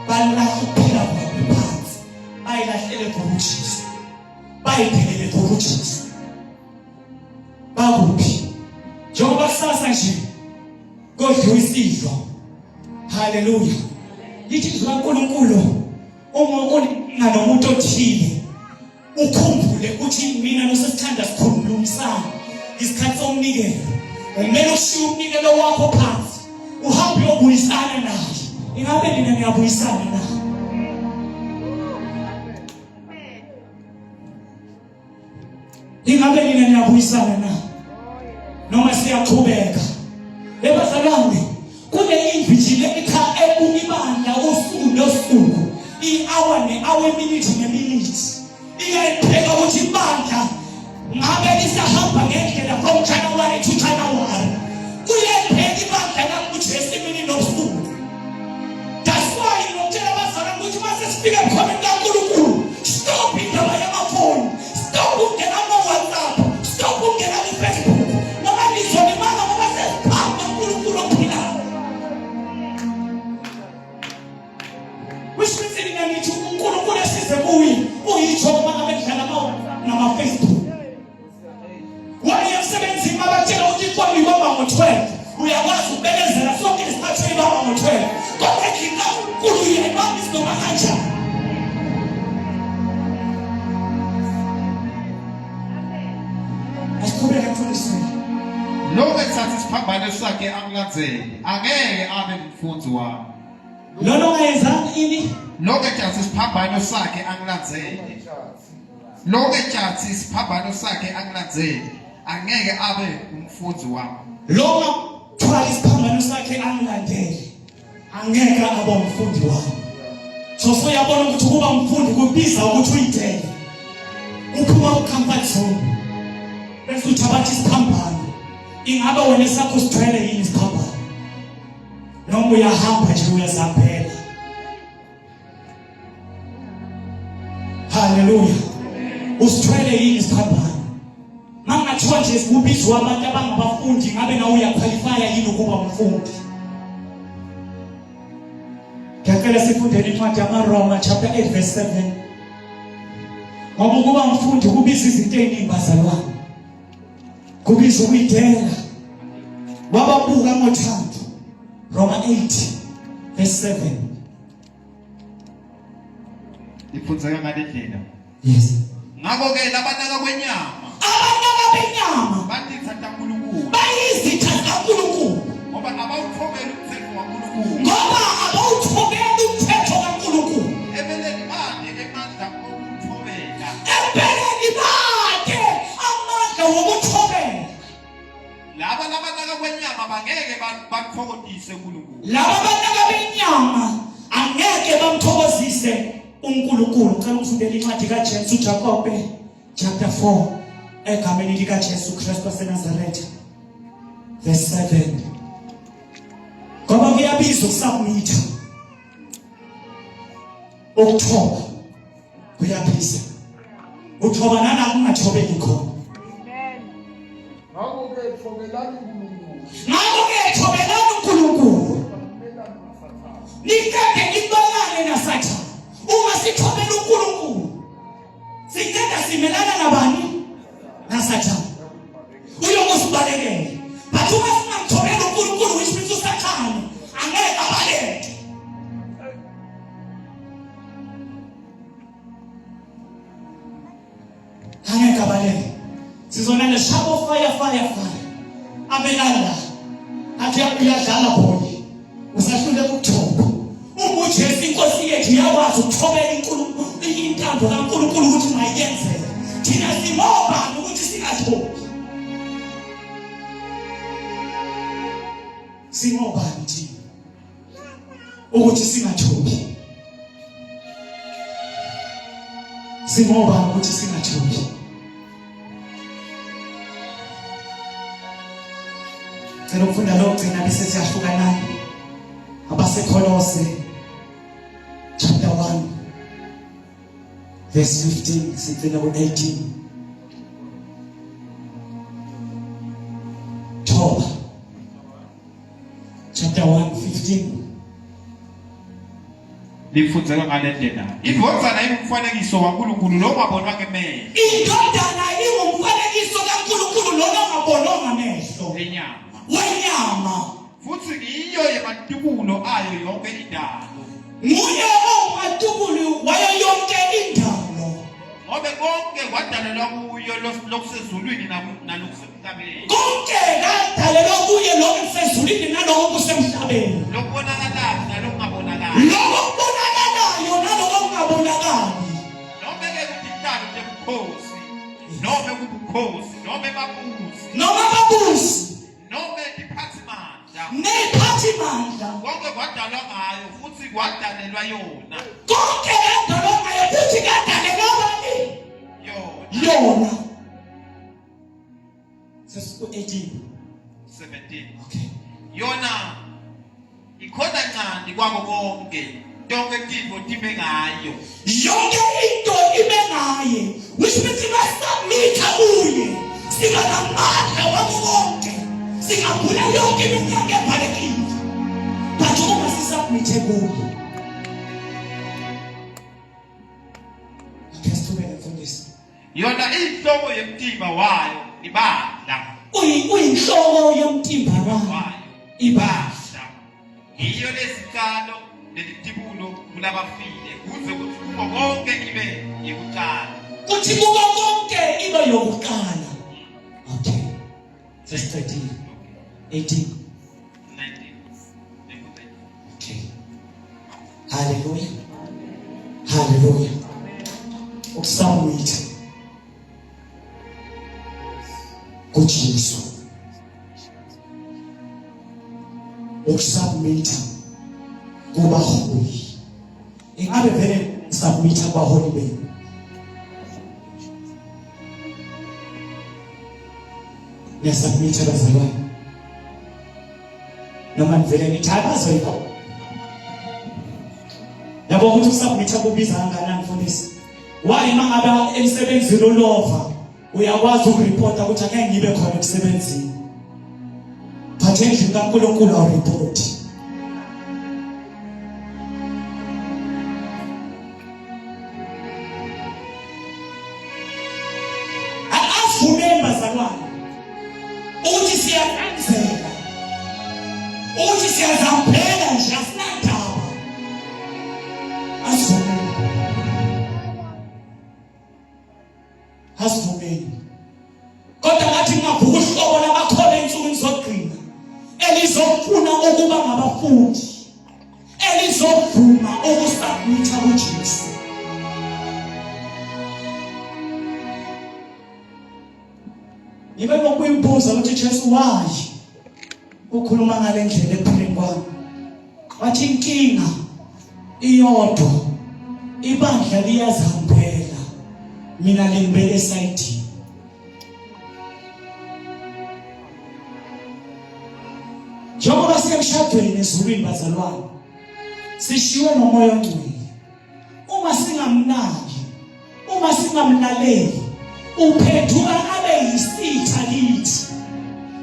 balahla ukuphila kwabo phansi, bayilahlele ngokuJesu, bayiphelele ngokuJesu. Bakuphi njengoba kusasa nje kodwa isidlo. Hallelujah. Lithi izwi kaNkulunkulu uma uninga nomuntu othile ukhumbule ukuthi mina nosesithanda sikhulumisana isikhathi somnikelo. Umele ushiye umnikelo wakho phansi uhambe uyobuyisana naye. Ingabe nina ngiyabuyisana naye? Ingabe nina ngiyabuyisana naye? Noma siyaqhubeka? Ebazalwane kule invijile ebunibanda usuku nosuku i-hour ne-hour minute ne-minute iyayipheka ukuthi ibandla ngabe lisahamba ngendlela from January to January kuyayipheka ibandla lakuthi esimini nosuku. That's why ngitshela abazalwane ukuthi mase sifike khona kaNkulunkulu stop indaba yamafoni, stop ukungena ku-WhatsApp, stop ukungena ku-Facebook noma nizonimanga ngoba sesiphamba uNkulunkulu ophilayo. Which means in ngithi uNkulunkulu esize kuyi uyitsho uma ngabe kudlala nama-Facebook. Waye emsebenzini mabatshela ukuthi ifoni ibamba ngo-12 uyakwazi ukubelezela sonke isikhathi ibamba ngo-12 kodwa ngina uNkulunkulu uyayibamba isinoma kanjani. Asiqhubeke mfundisi. Lokho ethatha isiphambano sakhe akulandzele angeke abe umfundzi wami. Lona ungayenzanga ini? Lokho ethatha isiphambano sakhe akulandzele. Lokho ethatha isiphambano sakhe akulandzele angeke abe umfundzi wami. Lona thwala isiphambano sakhe angilandele angeke abe umfundi wami. So uyabona ukuthi kuba umfundi kubiza ukuthi uyidele. Uphuma ucomfort zone. Bese uthabatha isiphambano. Ingabe wena sakho sithwele yini isiphambano? Noma uyahamba nje uyazambela. Hallelujah. Usithwele yini isiphambano? Mangathiwa nje kubizwa abantu abangabafundi ngabe nawe uyaqualifya yini ukuba umfundi? Ngiyacela sifundele incwadi yamaRoma chapter 8 verse 7. Ngoba ukuba umfundi kubiza izinto eziningi bazalwane. Kubiza ukuyidela. Wababuka ngothando. Roma 8 verse 7. Ifundzeka ngalendlela. Yes. Ngakho ke labanaka kwenyama. Abanaka benyama Bandithatha uNkulunkulu. bayizitha kaNkulunkulu. Ngoba abawuthobela umthetho kaNkulunkulu. Ngoba abawuthobela umthetho kaNkulunkulu. Ebeleni bade emandla okuthobela. Ebeleni bade amandla wokuthobela. Laba labanaka kwenyama bangeke bamthokozise uNkulunkulu. Laba banaka benyama angeke bamthokozise uNkulunkulu. Cela ufundele incwadi kaJesu Jakobe chapter 4 egameni likaJesu Kristu waseNazaretha verse 7. Ngoba kuyabiza ukusubmit. Ukuthoba kuyabiza. Uthoba nana kungathobeki khona. Ngakho-ke thobelani uNkulunkulu. Ngakho-ke thobelani uNkulunkulu. Nikade nibalane naSathane. Uma sithobela uNkulunkulu sikade simelana nabani? NaSathane. Uyokusibalekela. But uma singamthobela uNkulunkulu which means uSathane angeke abaleke. Angeke abaleke. Sizona leshabo fire. Abelala. Athi uyadlala bholi. Usahlule ukuthoba. Uma uJesu inkosi yethu yakwazi ukuthobela intando kaNkulunkulu ukuthi mayenzeke. Thina simobani ukuthi singathobi. Simobani thina ukuthi singathobi. Simobani ukuthi singathobi. Cela ukufunda lokho gcina bese siyahlukanana. AbaseKolose chapter 1 verse 15 sicela ku-18. Thoba chapter 1 15. Lifundzeka ngalendlela. Indodana ingumfanekiso kaNkulunkulu lo ungabonwa ngemehlo. Indodana ingumfanekiso kaNkulunkulu lo ungabonwa ngamehlo. Wenyama. Wenyama. futhi ngiyo yematubulo ayo yonke indalo. Nguye ongumatubulo wayo yonke indalo. Ngobe konke kwadalelwa kuyo lokusezulwini nalokusemhlabeni. Konke kwadalelwa kuye lokusezulwini nalokusemhlabeni. Lokubonakalayo nalokungabonakali. Lokubonakalayo nalokungabonakali. Noma ke kuditalo lebukhosi, noma kubukhosi, noma babusi. Noma babusi. Noma diphathimandla. Nephathimandla. Konke kwadalwa ngayo futhi kwadalelwa yona. Konke kwadalwa ngayo futhi kwadalelwa bani? Yona. Sesiku 18. 17. Okay. Yona ikhona ncandi kwako konke. Tonke tipo time ngayo. Yonke into ibe ngaye. Which means ibasubmit kuye. Singamandla wonke. Singavula yonke iminyango evalekile. But uma sisubmit kuye. Akasithume mfundisi. Yona inhloko yemtimba wayo ibandla. Uyinhloko yomtimba wayo ibandla. Iyo lesikalo lelitibulo kulabafile kuze kuthi kubo konke ibe yokuqala. Kuthi kubo konke ibe yokuqala. Okay. Verse 13. 18. 19. Okay. Hallelujah. Hallelujah. Ukusubmit kuJesu. Ukusubmit kubaholi. Ingabe vele submit kubaholi benu? Niyasubmit abazalwane. Noma nivele nithabaza yikho. Yabo ukuthi ukusubmit kubiza kangakanani mfundisi? Why mangabe emsebenzini olova uyakwazi ukureporta ukuthi ake ngibe khona emsebenzini. But endlini kaNkulunkulu awureport. Asivume bazalwane ukuthi siyakanzela. Ukuthi siyazaphela nje asinandaba. Asivume. Asivumeni. Kodwa ngathi ngabhuka uhlobo labakhona ensukwini zokugcina elizofuna ukuba ngabafundi, elizovuma ukusubmita kuJesu. Nibe nokuyimbuza ukuthi Jesu wayi ukhuluma ngale ndlela ephileni kwami. Wathi inkinga iyodwa, ibandla liyazihambela, mina lingibeke esayidini. Njengoba siyemshadweni ezulwini bazalwane, sishiwe nomoya ongcwele. Uma singamnaki, uma singamlaleli, uphenduka abe yisitha kithi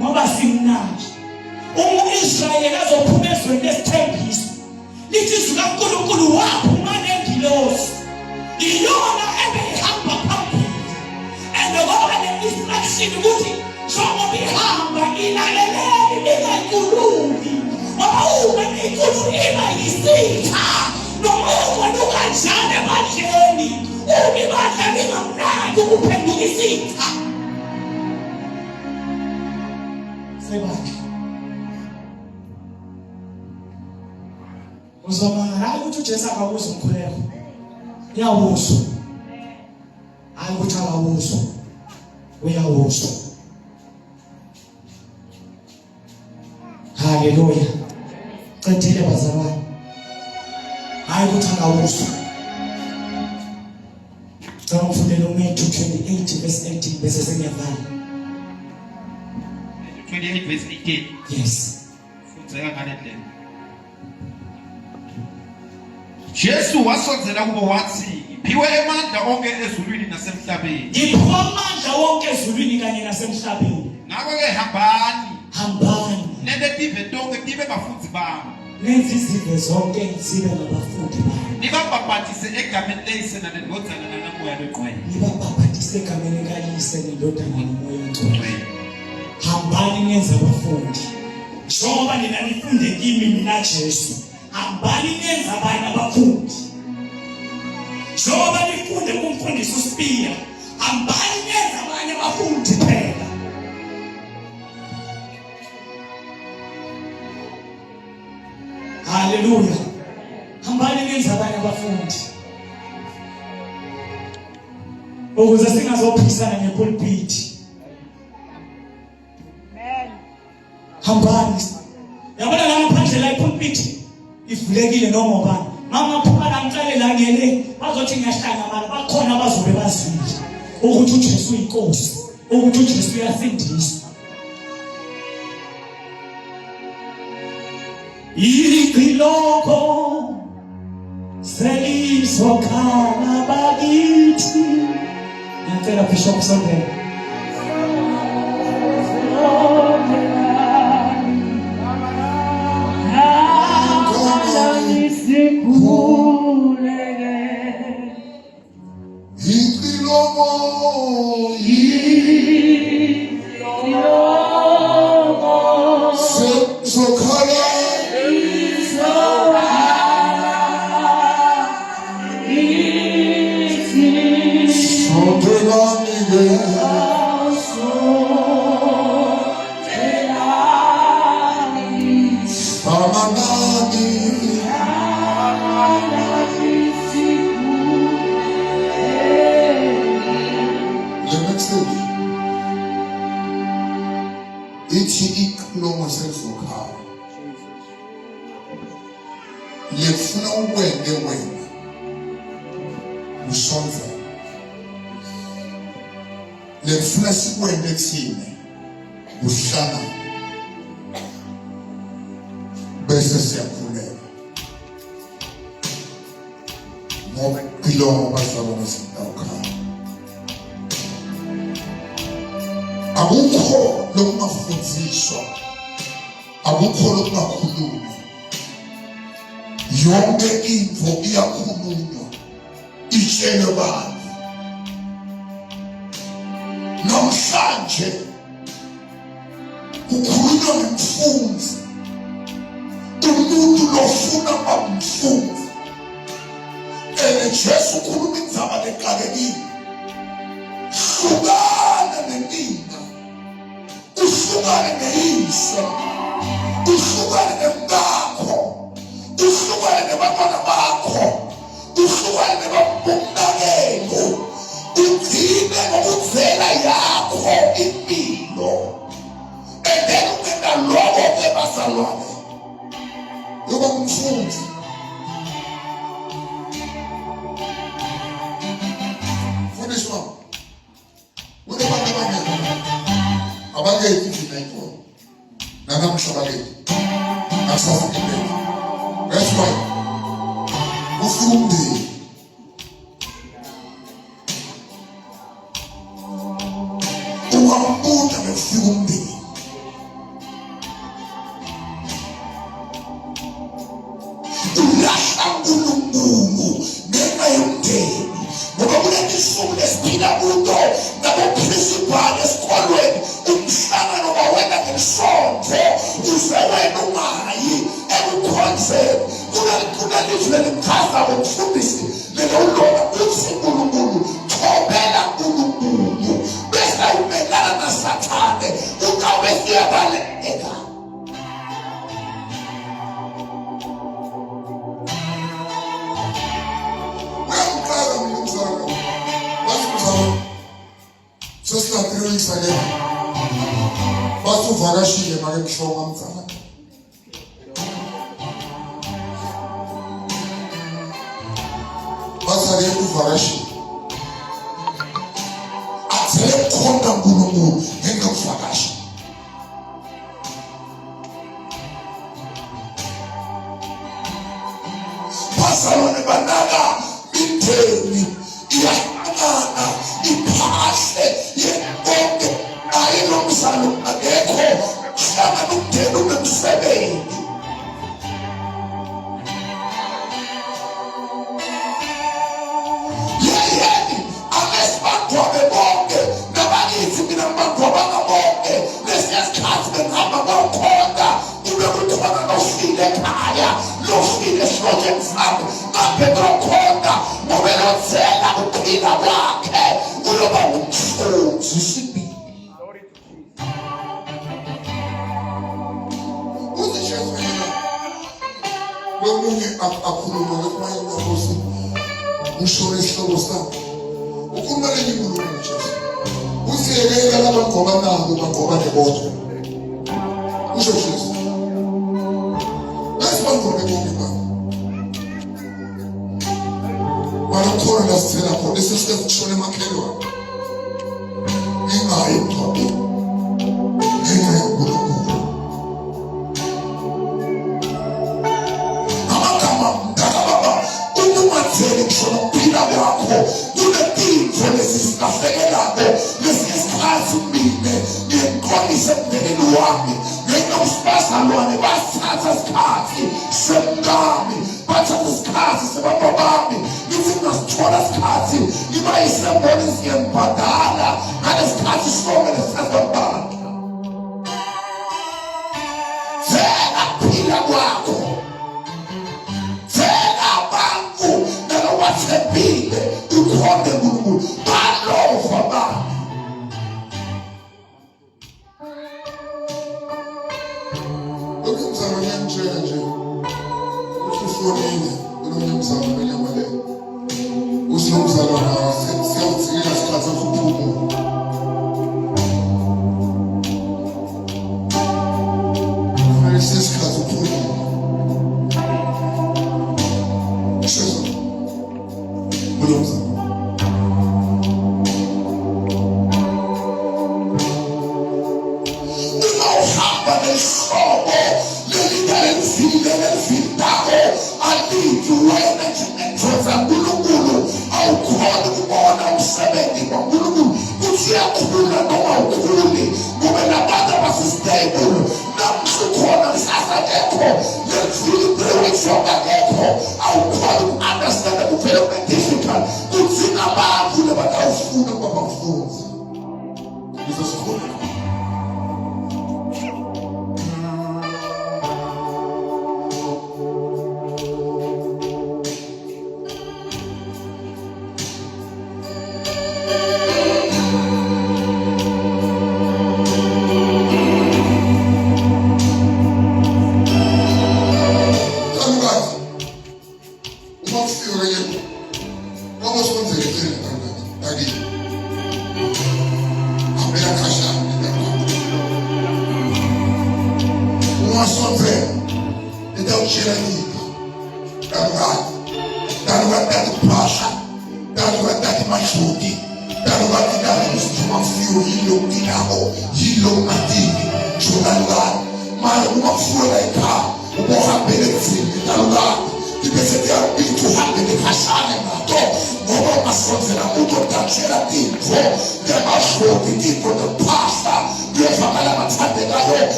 ngoba simnaki. Israyeli azophuma ezweni lesithembiso lithi izwi kaNkulunkulu waphuma nengilosi, iyona ebehamba phambili. And ngoba le-instruction ukuthi njengoba ihamba ilaleleni ningayikhulumi, ngoba uma niyikhuluma iba yisitha. Noma umuntu kanjani ebandleni, uma ibandla lingamnaki ukuphenduka isitha. Sebandla uzomanga hayi ukuthi uJesu akawuzi umkhuleko. Uyawuzwa. Hayi ukuthi akawuzwa. Uyawuzwa. Hallelujah. Qedile bazalwane. Hayi ukuthi akawuzwa. Cela ufundele uMatthew 28 verse 18 bese sengiyavala. 28 verse 18. Yes. Futhi akangane. Jesu wasonzela kubo wathi, "Ngiphiwe amandla onke ezulwini nasemhlabeni." Ngiphiwe amandla wonke ezulwini kanye nasemhlabeni. Ngakho-ke hambani. Hambani. Nendetive tonke tibe bafundi bami. Nenze izinto zonke zibe ngabafundi bami. Nibabhaphathise egameni leyise nalendodana nanomoya longcwele. Nibabhaphathise egameni likaYise nendodana nomoya ongcwele. Hambani nenze abafundi. njengoba nina nifunde kimi mina Jesu, hambani nenza abanye abafundi. Njengoba nifunde kumfundisi uSpiya, hambani nenza abanye abafundi phela. Hallelujah. Hambani nenza abanye abafundi. Ukuze singazophisana ngepulpit. Hambani. Yabona la ngaphandle la ipulpit ivulekile noma ubani. Mama phuma la ngicele la ngene bazothi ngiyahlanga manje bakhona bazobe bazile ukuthi uJesu uyinkosi, ukuthi uJesu uyasindisa. Ilokho selizokhala bakithi. Ngicela Bishop Sondela. Akukho lokungafundiswa, akukho lokungakhulunywa. Yonke info iyakhulunywa, itshelwe abantu. Namhlanje kukhulunywa ngomfundisi, umuntu lofuna abumfundisi. Jesu ukhuluma indzaba lexakekile. Hlukana nenkinga, uhlukane neyise, uhlukane nemkakho, uhlukane nebantwana bakho, uhlukane nebamnakelo, ugcine ngokuvela yakho impilo. And then ungena lokho ke bazalwane yoba umfundi. Fundiswa abangeke ivina ikho nanamhlabakeni nasasibele. That's why ufika umndeni ukambuda befika umndeni ulahla uNkulunkulu ngenxa yomndeni. Ngoba kulelisuku lesiphila kulo naboprinsipali esikolweni umhlangano wawena ngesonto uze wena ungayi ekukhonzeni. Kunalizwi lelimchaza ngomfundisi lelolona uthi uNkulunkulu thobela uNkulunkulu bese umelana naSathane ukabe siyabaleka. Basuvakashile make mshonga mzala. Basake uvakashile. Athele khona uNkulunkulu engekuvakashile. Bazalwane banaka imitheni iyahlangana iphahle yenkonke ayilomsalo akekho hlangana umndeni unemsebenzi. Yeyeni amesibantu abebonke nabakithi mina mbantu abangabonke lesiya sikhathi bengihamba ngawukhonda ube lomunye akhuluma ngathi Nkosi ngishone isihloko sami ukhuluma lenye inkulumo Jesu usiyekela labangoba nabo bangoba nebodwa usho Jesu lasibangobe bonke mara khona lasithela khona isisike kushona emakhelwane ingayi mthombo ingayi uNkulunkulu ngishona ukuphila kwakho kunetinto lezisilahlekelayo lesikhathi mine ngiqonise emndenini wami ngenosibazalwane basithatha isikhathi semngami bathatha isikhathi sebaba bami ngithi ngasithola isikhathi ngiba yisembona ezingembadala ngalesikhathi somele sasabandla phela kwakho wathembile ukhonde uNkulunkulu balova bami ukumzama ngiyamtshela nje usufonile unomzama belemale usinomzalwana siyawudzingela isikhathi sokuphumula kufanele siyesikhathi sokuphumula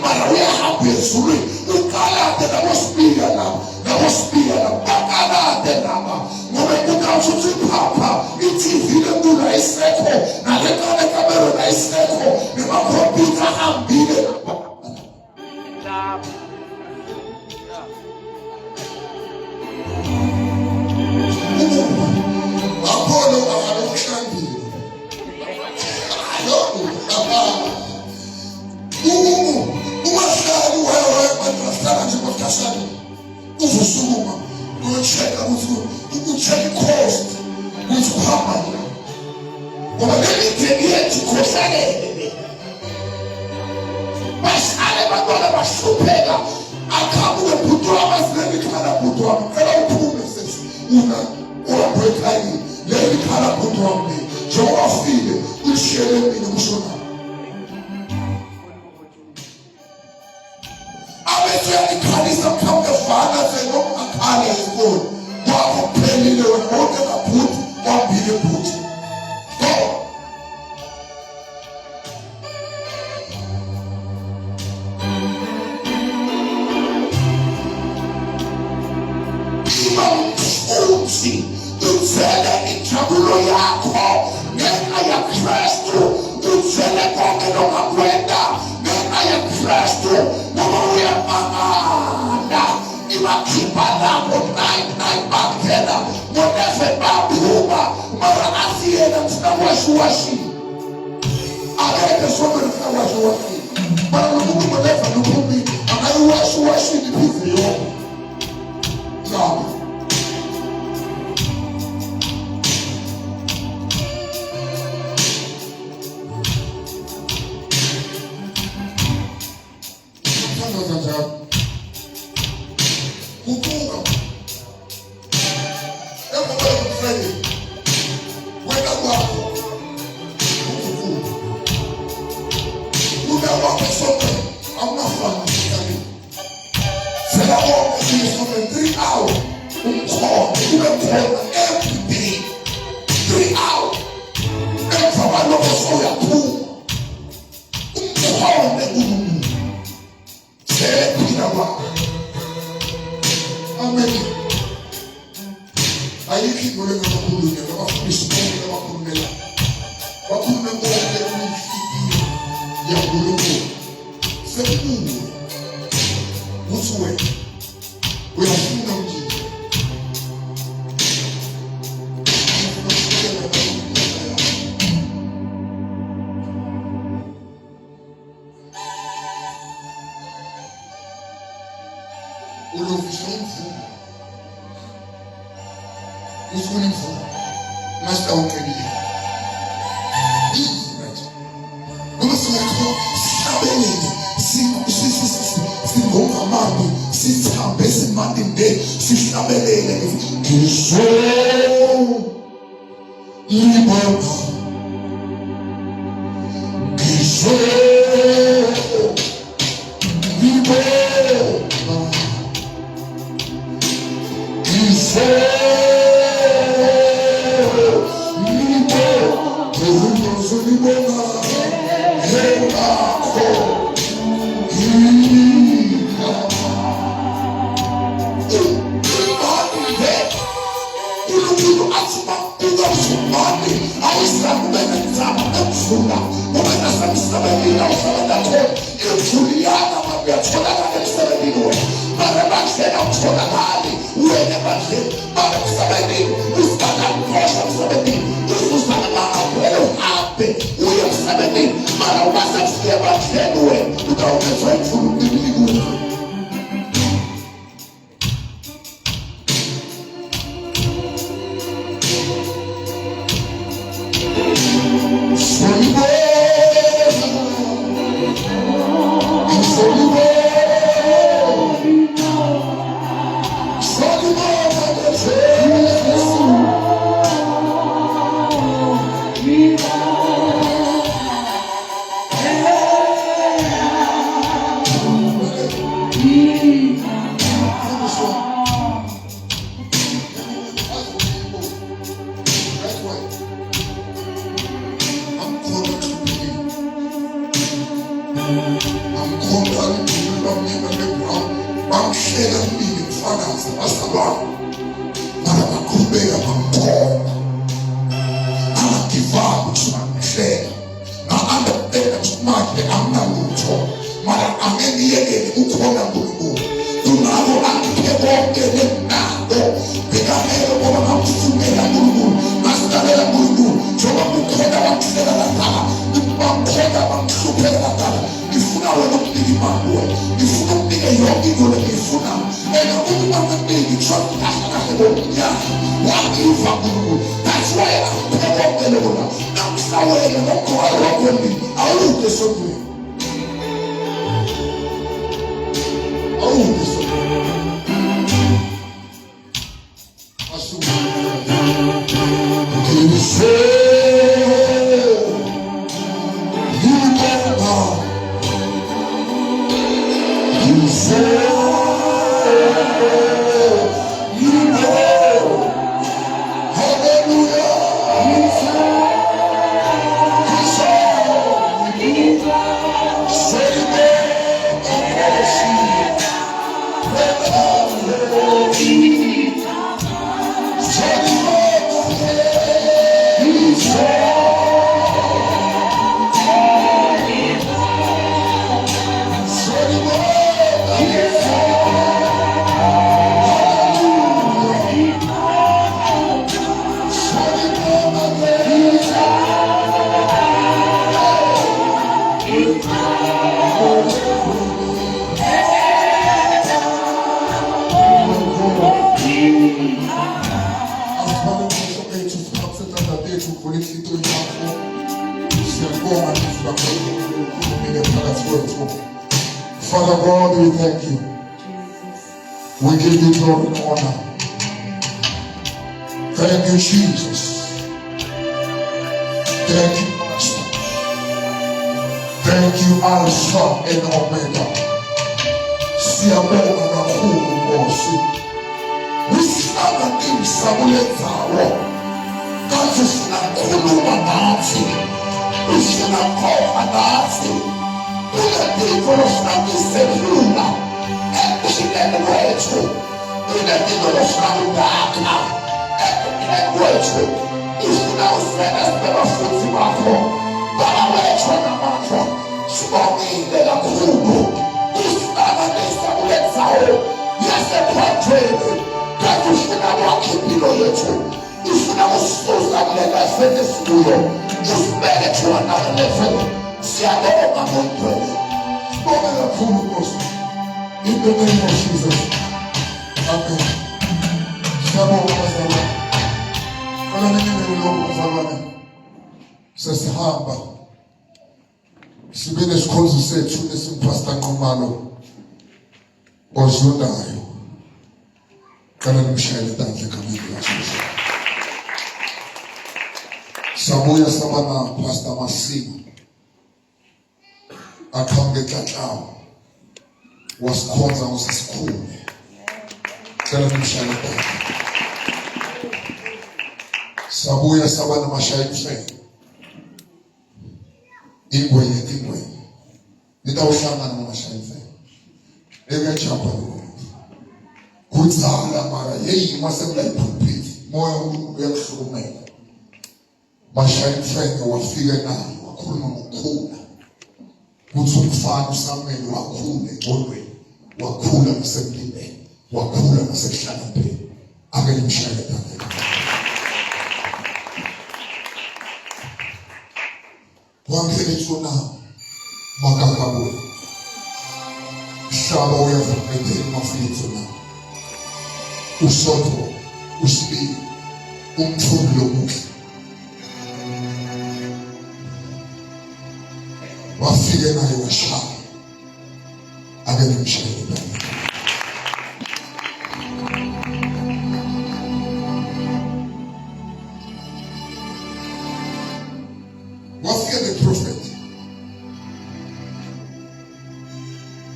Mara uyahamba ezulwini ukala bakalate nabosibiyana bakalate nama ngoba ukawushuthi phapha i-TV lemula isekho nalekale kamera isekho nemakhompyutha ahambile Apollo akakuhlambile umahlali wayewayebandahlala nje kwaKhashani uzosukuma uyochecka ucheck cost ukuthi uhamba njani ngoba lemitheni yethu khohlalele basale bantwana bahlupheka akhabuke bhuti wami asilelikhala bhuti wami cela uphume sesi uhambe ekhayeni lelikhala bhuti wami njengoba ufile ulishiyele mina kushona uyakhalisa mhlawumbe fana senokungakhala ezikolo kwakho kuphelile wena wonke ngabhuti wambile bhuti iba umfuthi uzele injabulo yakho ngenxa yaKristu uzele konke longakwenda ngenxa yaKristu noma uyamangala ibakhipha lapho 99 baphela ngonefe baphuma mara asiyena msinawashiwashi akeke somele msinawashiwashi mara nokuthi ngonefe nophumi angayiwashiwashi niphize yonke yabo bamhlela mini mfakazi abazalwane abaqhubeka bamkhona angagivayo ukuthi bamhlela na-understand ukuthi manje anginalutho mara angengiyekele ukhona uNkulunkulu kunabo angiphe konke lenginako bekamele ngoba ngamfunela uNkulunkulu ngasidalela uNkulunkulu njengoba ukhona bamhlela kadala bamkhona bamhluphela kadala ngifuna wena ukunike imali wena ngifuna ukunike yonke into lengiyifuna and ukuba nginingi trust kahle bomnyaka wangiva uNkulunkulu that's why angiphe konke lokho namhlawele ngokhoyo wakho awude sokuthi awude sokuthi Father God, we thank you. We give you glory and honor. Thank you, Jesus. Thank you, Master. Thank you, Alpha and Omega. Siyabonga kakhulu Nkosi. Wisana imsabulethawo. Kathi sinakhuluma nathi. Usinakhona nathi. Unadikolo sinakuselula. Ekushilele kwethu. Unadikolo sinakudaka. Ekushilele kwethu. Ufuna usena sibeba futhi bakho. Baba wethu namandla. Sibongile kakhulu. Usana imsabulethawo. Yasephethweni. Kathi ufuna wakhe impilo yethu. Ufuna usisusa kulela sesikuyo. Usibeke to another level. Siyabonga Mungu. Sibonga kakhulu Nkosi. In the name of Jesus. Amen. Siyabonga bazalwane. Kala ningene lokho bazalwane. Sesihamba. Sibe nesikhonzo sethu esimpastor Nqumalo ozonayo. Kala nimshayele tandla egameni likaJesu. Sabuya sabana Pastor Masimo akhambe Tlatlawo wasikhonza usisikhulu cela nimshayele tandla. Sabuya sabana mashayimfe ingwe nitawuhlangana namashayimfe ekajapa lo kudzala mara yeyi masemla ipulpit moya uyahlukumela. Mashayimfe wafika naye wakhuluma ngokukhula kuthi umfana uSamuel wakhula engqondweni wakhula nasemlindeni wakhula nasekuhlakanipheni. Ake nimshayele tandla. Wangele tsona makakabo shaba uyavumele mafutho na usoto usibi umthuli lomuhle wafike naye washaya. Ake nimshayele tandla. Wafike the prophet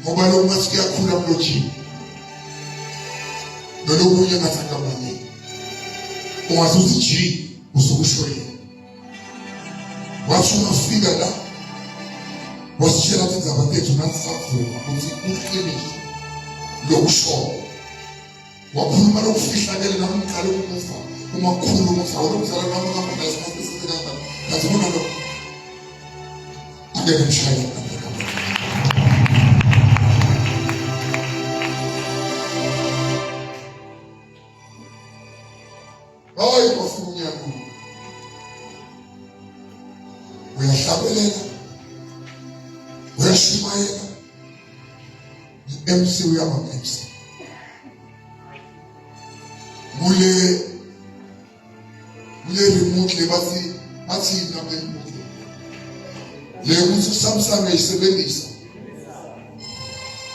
ngoba lo masikia khula mloji lo kunye ngathanga manje ungazuthi G usukushoye wathi ungafika la wasitshela ukuthi ngizabathethu nasavuma ukuthi uqinile lokusho wakhuluma lokufihlakele nami ngicela ukufa uma kukhuluma ufawula umzala nami ngapha isikhathi esikade ngathi bona lo angeke ngishayele hayi bafunya ku uyahlabelela uyashimayela MC uyaba MC mule remote le bathi namle remote le ukuthi uSamsung ayisebenzisa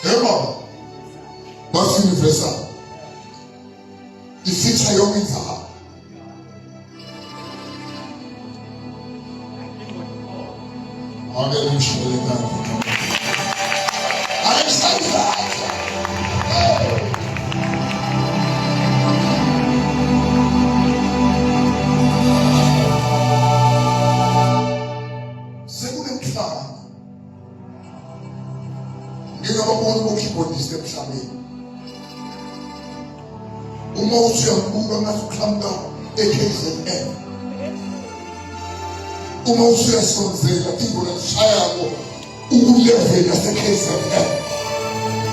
baba bathi universal ifeature yonke indaba Angela mshele kanti ayisayisa sekunemhlaba ngingababona ukukhiphonisa emhlabeni uma usuyabuka ngathi uqhamuka eKZN uma usuyasonzela indlela shayako ukulevela yaseKZN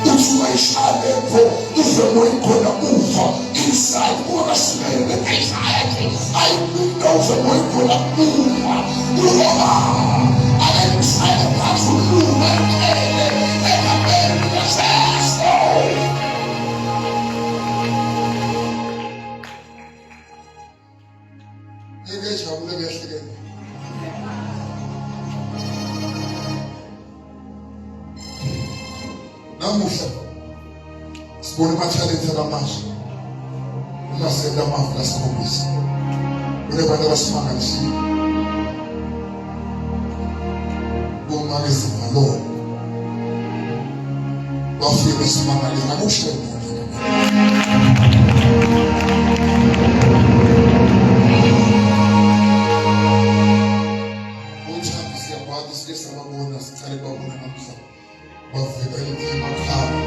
uthi wayishaya lapho uzemoya khona ufa inside kuba sibele eKZN ayibinda uzemoya khona ufa uloba ayishaya lapho ufa ekabeni yaseso ngeke ngiyahlekela namuhla sibona ama-talent amasha umasenda amafu lasikhombisa kunebantu abasimangalisile bomake zimalo bafike besimangalisa akusho uthandi siyabhati sike sababona sicale babona namuhla bavela emakhaya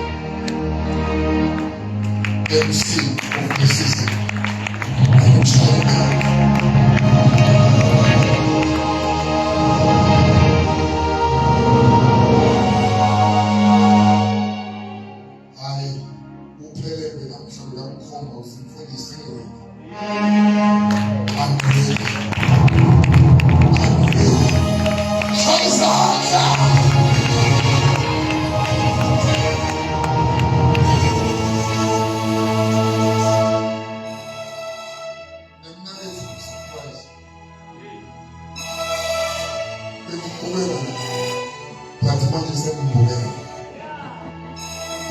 MC of the system hayi uphelele namhlanje kamkhomba usimfundisi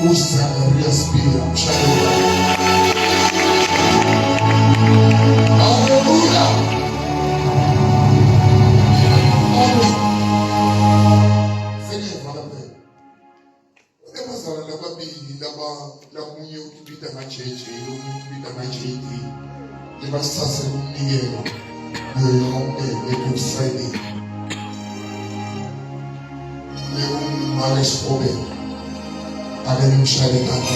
Usaria Spirit, hallelujah. Senyevala phela. Ebazala lababili lamunye ukubita ngaJJ, ukubita ngaJD. Lebasithathe umnikelo yonke le Friday. Le Spobe. Angela mshele kanti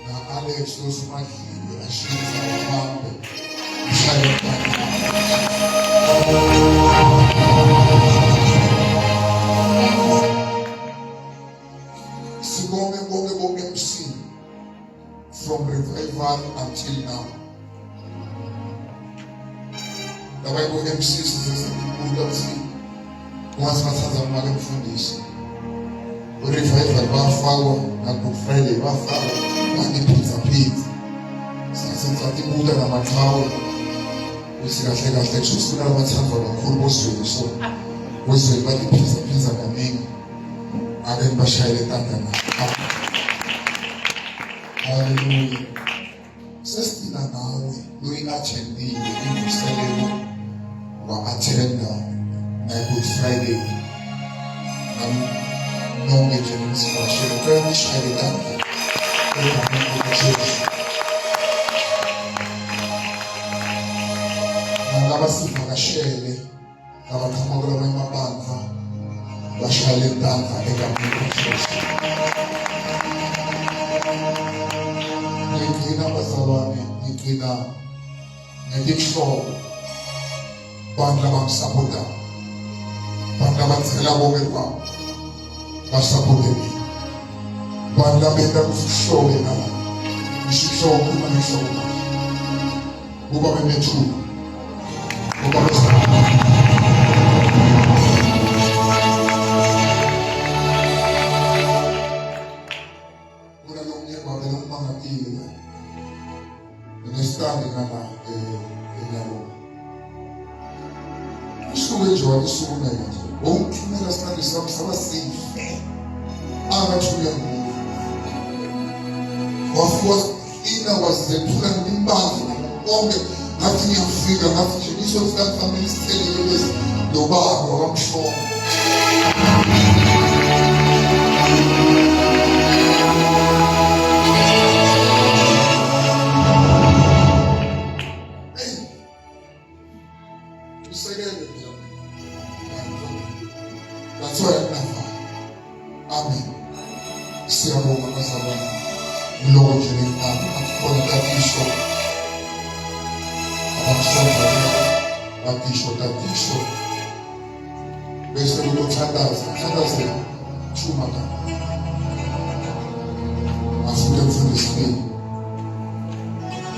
na Alex usimadlile ashiza uhambe mshele kanti sibonge MC from revival until now. The Bible MC says once bathatha imali emfundisi urevival bafakwa na Good Friday bafakwa ngiphiza sasenzathi ibuda namaqhawe usikahle kahle kusukela abathandwa kakhulu bosizwe so wezwe bathi phiza kaningi ake bashayele tandana hallelujah sesina nawe loyi-attendile imvuselelo wa-attenda na-Good Friday nonke nje nisibashele kuya nishayele tandana egameni likaJesu Nalabasivakashele abaqhamuka kwamabandla bashayela intandla egameni likaJesu. Ngigcina abazalwane, ngigcina ngekuhlobo bantu abangisapota, bantu abacela bonke kwabo basapote mina, bantu abenda kusihlobe nami isihlobo uma ngihlobo kuba benethuba kuba Nestani ngana enyalo. Isuke nje isuke nje. Wonthumela standi saba safe. Angathuya ngoku. Wafuwa ina wazethula imbango konke ngathi ngiyafika ngathi nje ngisofika family sithele lezi lo baba wamshona. That's why I'm not. Amen. Siyabonga bazalwane. Ngiloko nje ngingaba akukona tatisho. Abasonto tatisho. Bese uthandaza chuma ka. Afike mfundisi.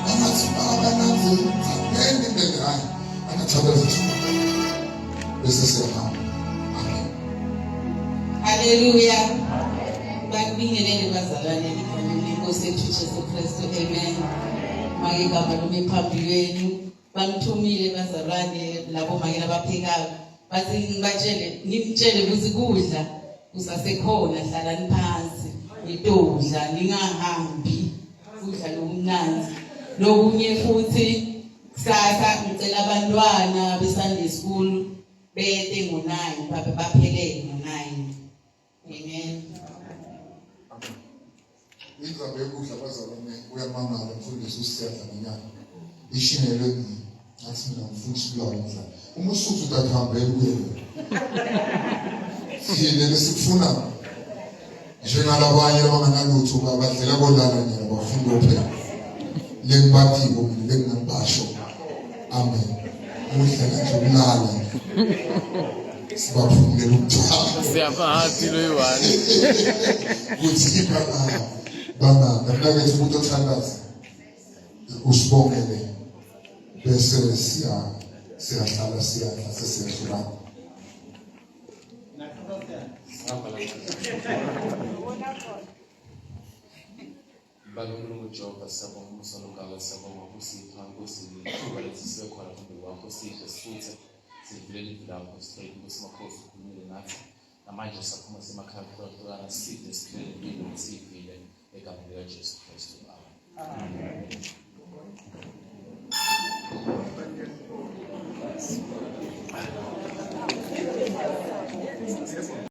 Amathi baba nanze ngene hayi. Anathandaza chuma. Bese siyahamba. Hallelujah. Bakubingelele bazalwane inkosi yethu Jesu Kristu. Amen. Magigaba noma phambilweni bamthumile bazalwane labo makela baphekayo. Bathi ngimtshele ukuthi kudla kusasekhona, hlalani phansi nitodla ningahambi kudla lokumnanzi. Lokunye futhi kusasa ngicela abantwana be-Sunday school bete ngo-9 baphelele ngo-9. Amen. Indaba yokudla bazalwane uyamangala mfundisi usiyadla ngenyanga. Ishinelwe kimi. Ngathi mina mfundisi kulawo mdla. Uma usuthu utakuhambela kuye. Thina lesikufuna njengalabanye abanganalutho badlela kolala nje bafunda kuphela. Lengibathibo mina lengingabasho. Amen. Udlela nje ulala. Sibaphumule umthwalo. Siyabahathi lo yiwani. Kuthi bana namhlanje umuntu othandaza usibongele bese siyahlala siyadla sesiyahlala. Balungu Jehova sabonga umusonogaba sabonga kusipha kusini kuba lethi sibekhona kumbe wakho sidle sifuthe sidlulele impilo yakho sibeke kusimakhosi ukhulumile nathi namanje saphuma semakhaya kuhlala sidle siphile impilo sivile egameni likaJesu Kristu. Amen.